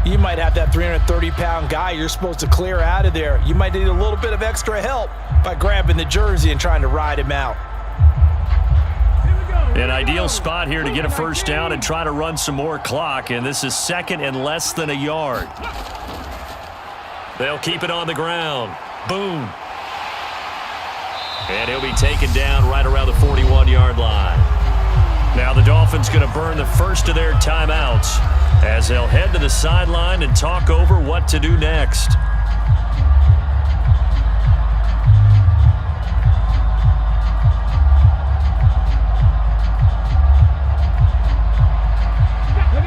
you might have that 330-pound guy you're supposed to clear out of there. You might need a little bit of extra help by grabbing the jersey and trying to ride him out. An ideal spot here to get a first down and try to run some more clock, and this is second and less than a yard. They'll keep it on the ground. Boom. And he'll be taken down right around the 41-yard line. Now the Dolphins going to burn the first of their timeouts as they'll head to the sideline and talk over what to do next.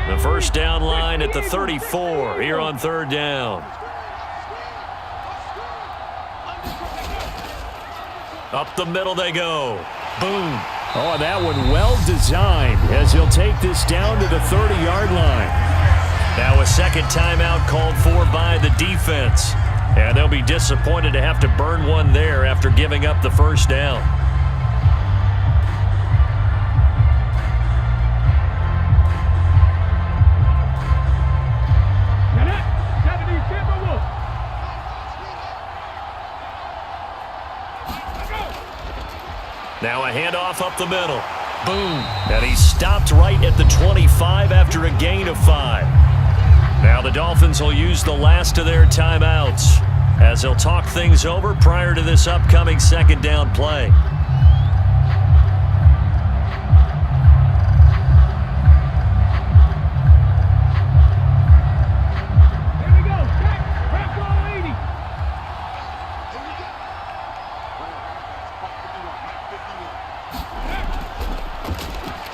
The first down line at the 34 here on third down. Up the middle they go. Boom. Oh, and that one well designed as he'll take this down to the 30-yard line. Now a second timeout called for by the defense. And they'll be disappointed to have to burn one there after giving up the first down. Now a handoff up the middle. Boom. And he stopped right at the 25 after a gain of 5. Now the Dolphins will use the last of their timeouts as they'll talk things over prior to this upcoming second down play.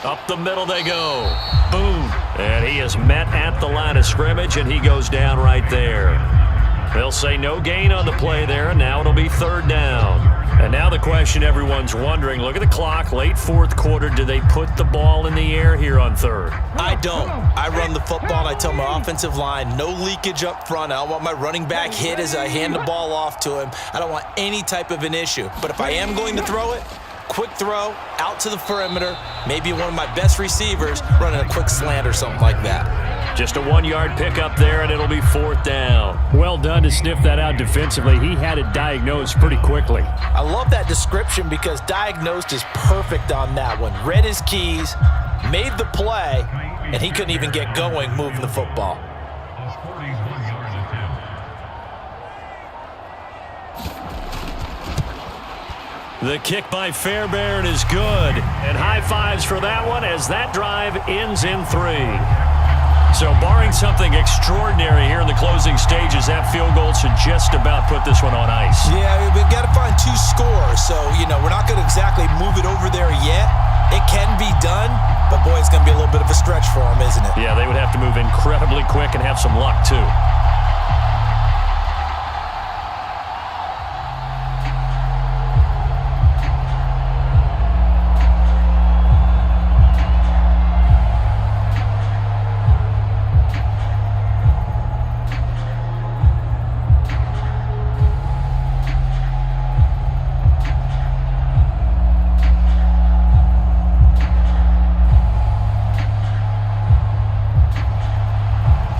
Up the middle they go. Boom. And he is met at the line of scrimmage, and he goes down right there. They'll say no gain on the play there, and now it'll be third down. And now the question everyone's wondering, look at the clock, late fourth quarter, do they put the ball in the air here on third? I don't. I run the football, and I tell my offensive line, no leakage up front. I don't want my running back hit as I hand the ball off to him. I don't want any type of an issue. But if I am going to throw it, quick throw, out to the perimeter, maybe one of my best receivers running a quick slant or something like that. Just a 1-yard pickup there, and it'll be fourth down. Well done to sniff that out defensively. He had it diagnosed pretty quickly. I love that description because diagnosed is perfect on that one. Read his keys, made the play, and he couldn't even get going moving the football. A 41-yard attempt. The kick by Fairbairn is good. And high fives for that one as that drive ends in 3. So barring something extraordinary here in the closing stages, that field goal should just about put this one on ice. Yeah, we've got to find 2 scores. So, we're not going to exactly move it over there yet. It can be done, but boy, it's going to be a little bit of a stretch for them, isn't it? Yeah, they would have to move incredibly quick and have some luck, too.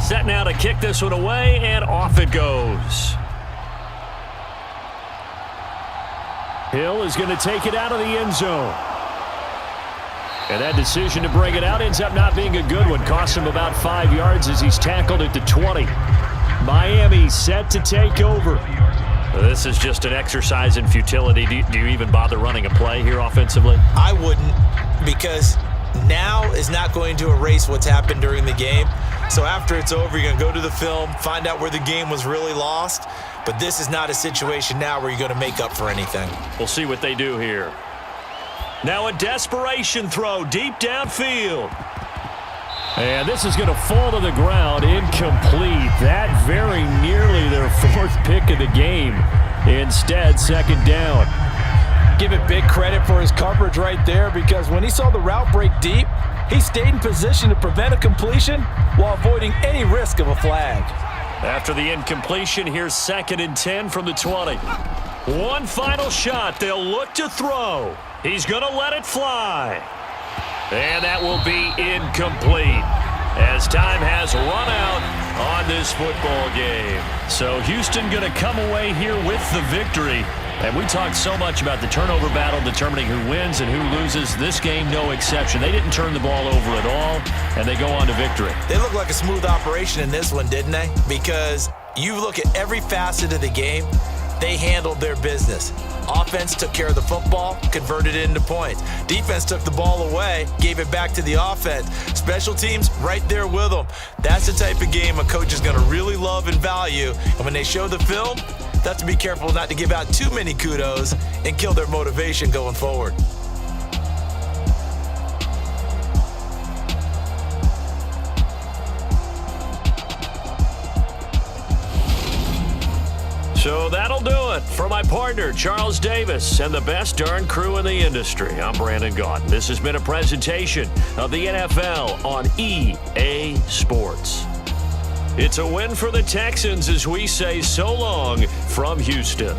Set now to kick this one away, and off it goes. Hill is going to take it out of the end zone. And that decision to bring it out ends up not being a good one. Costs him about 5 yards as he's tackled at the 20. Miami set to take over. This is just an exercise in futility. Do you even bother running a play here offensively? I wouldn't, because now is not going to erase what's happened during the game. So after it's over, you're going to go to the film, find out where the game was really lost. But this is not a situation now where you're going to make up for anything. We'll see what they do here. Now a desperation throw deep downfield. And this is going to fall to the ground, incomplete. That very nearly their fourth pick of the game. Instead, second down. Give it big credit for his coverage right there, because when he saw the route break deep, he stayed in position to prevent a completion while avoiding any risk of a flag. After the incompletion, here's 2nd and 10 from the 20. One final shot. They'll look to throw. He's going to let it fly. And that will be incomplete as time has run out on this football game. So Houston going to come away here with the victory. And we talked so much about the turnover battle determining who wins and who loses. This game, no exception. They didn't turn the ball over at all, and they go on to victory. They look like a smooth operation in this one, didn't they? Because you look at every facet of the game, they handled their business. Offense took care of the football, converted it into points. Defense took the ball away, gave it back to the offense. Special teams, right there with them. That's the type of game a coach is going to really love and value. And when they show the film, they have to be careful not to give out too many kudos and kill their motivation going forward. So that'll do it for my partner, Charles Davis, and the best darn crew in the industry. I'm Brandon Gaudin. This has been a presentation of the NFL on EA Sports. It's a win for the Texans as we say so long from Houston.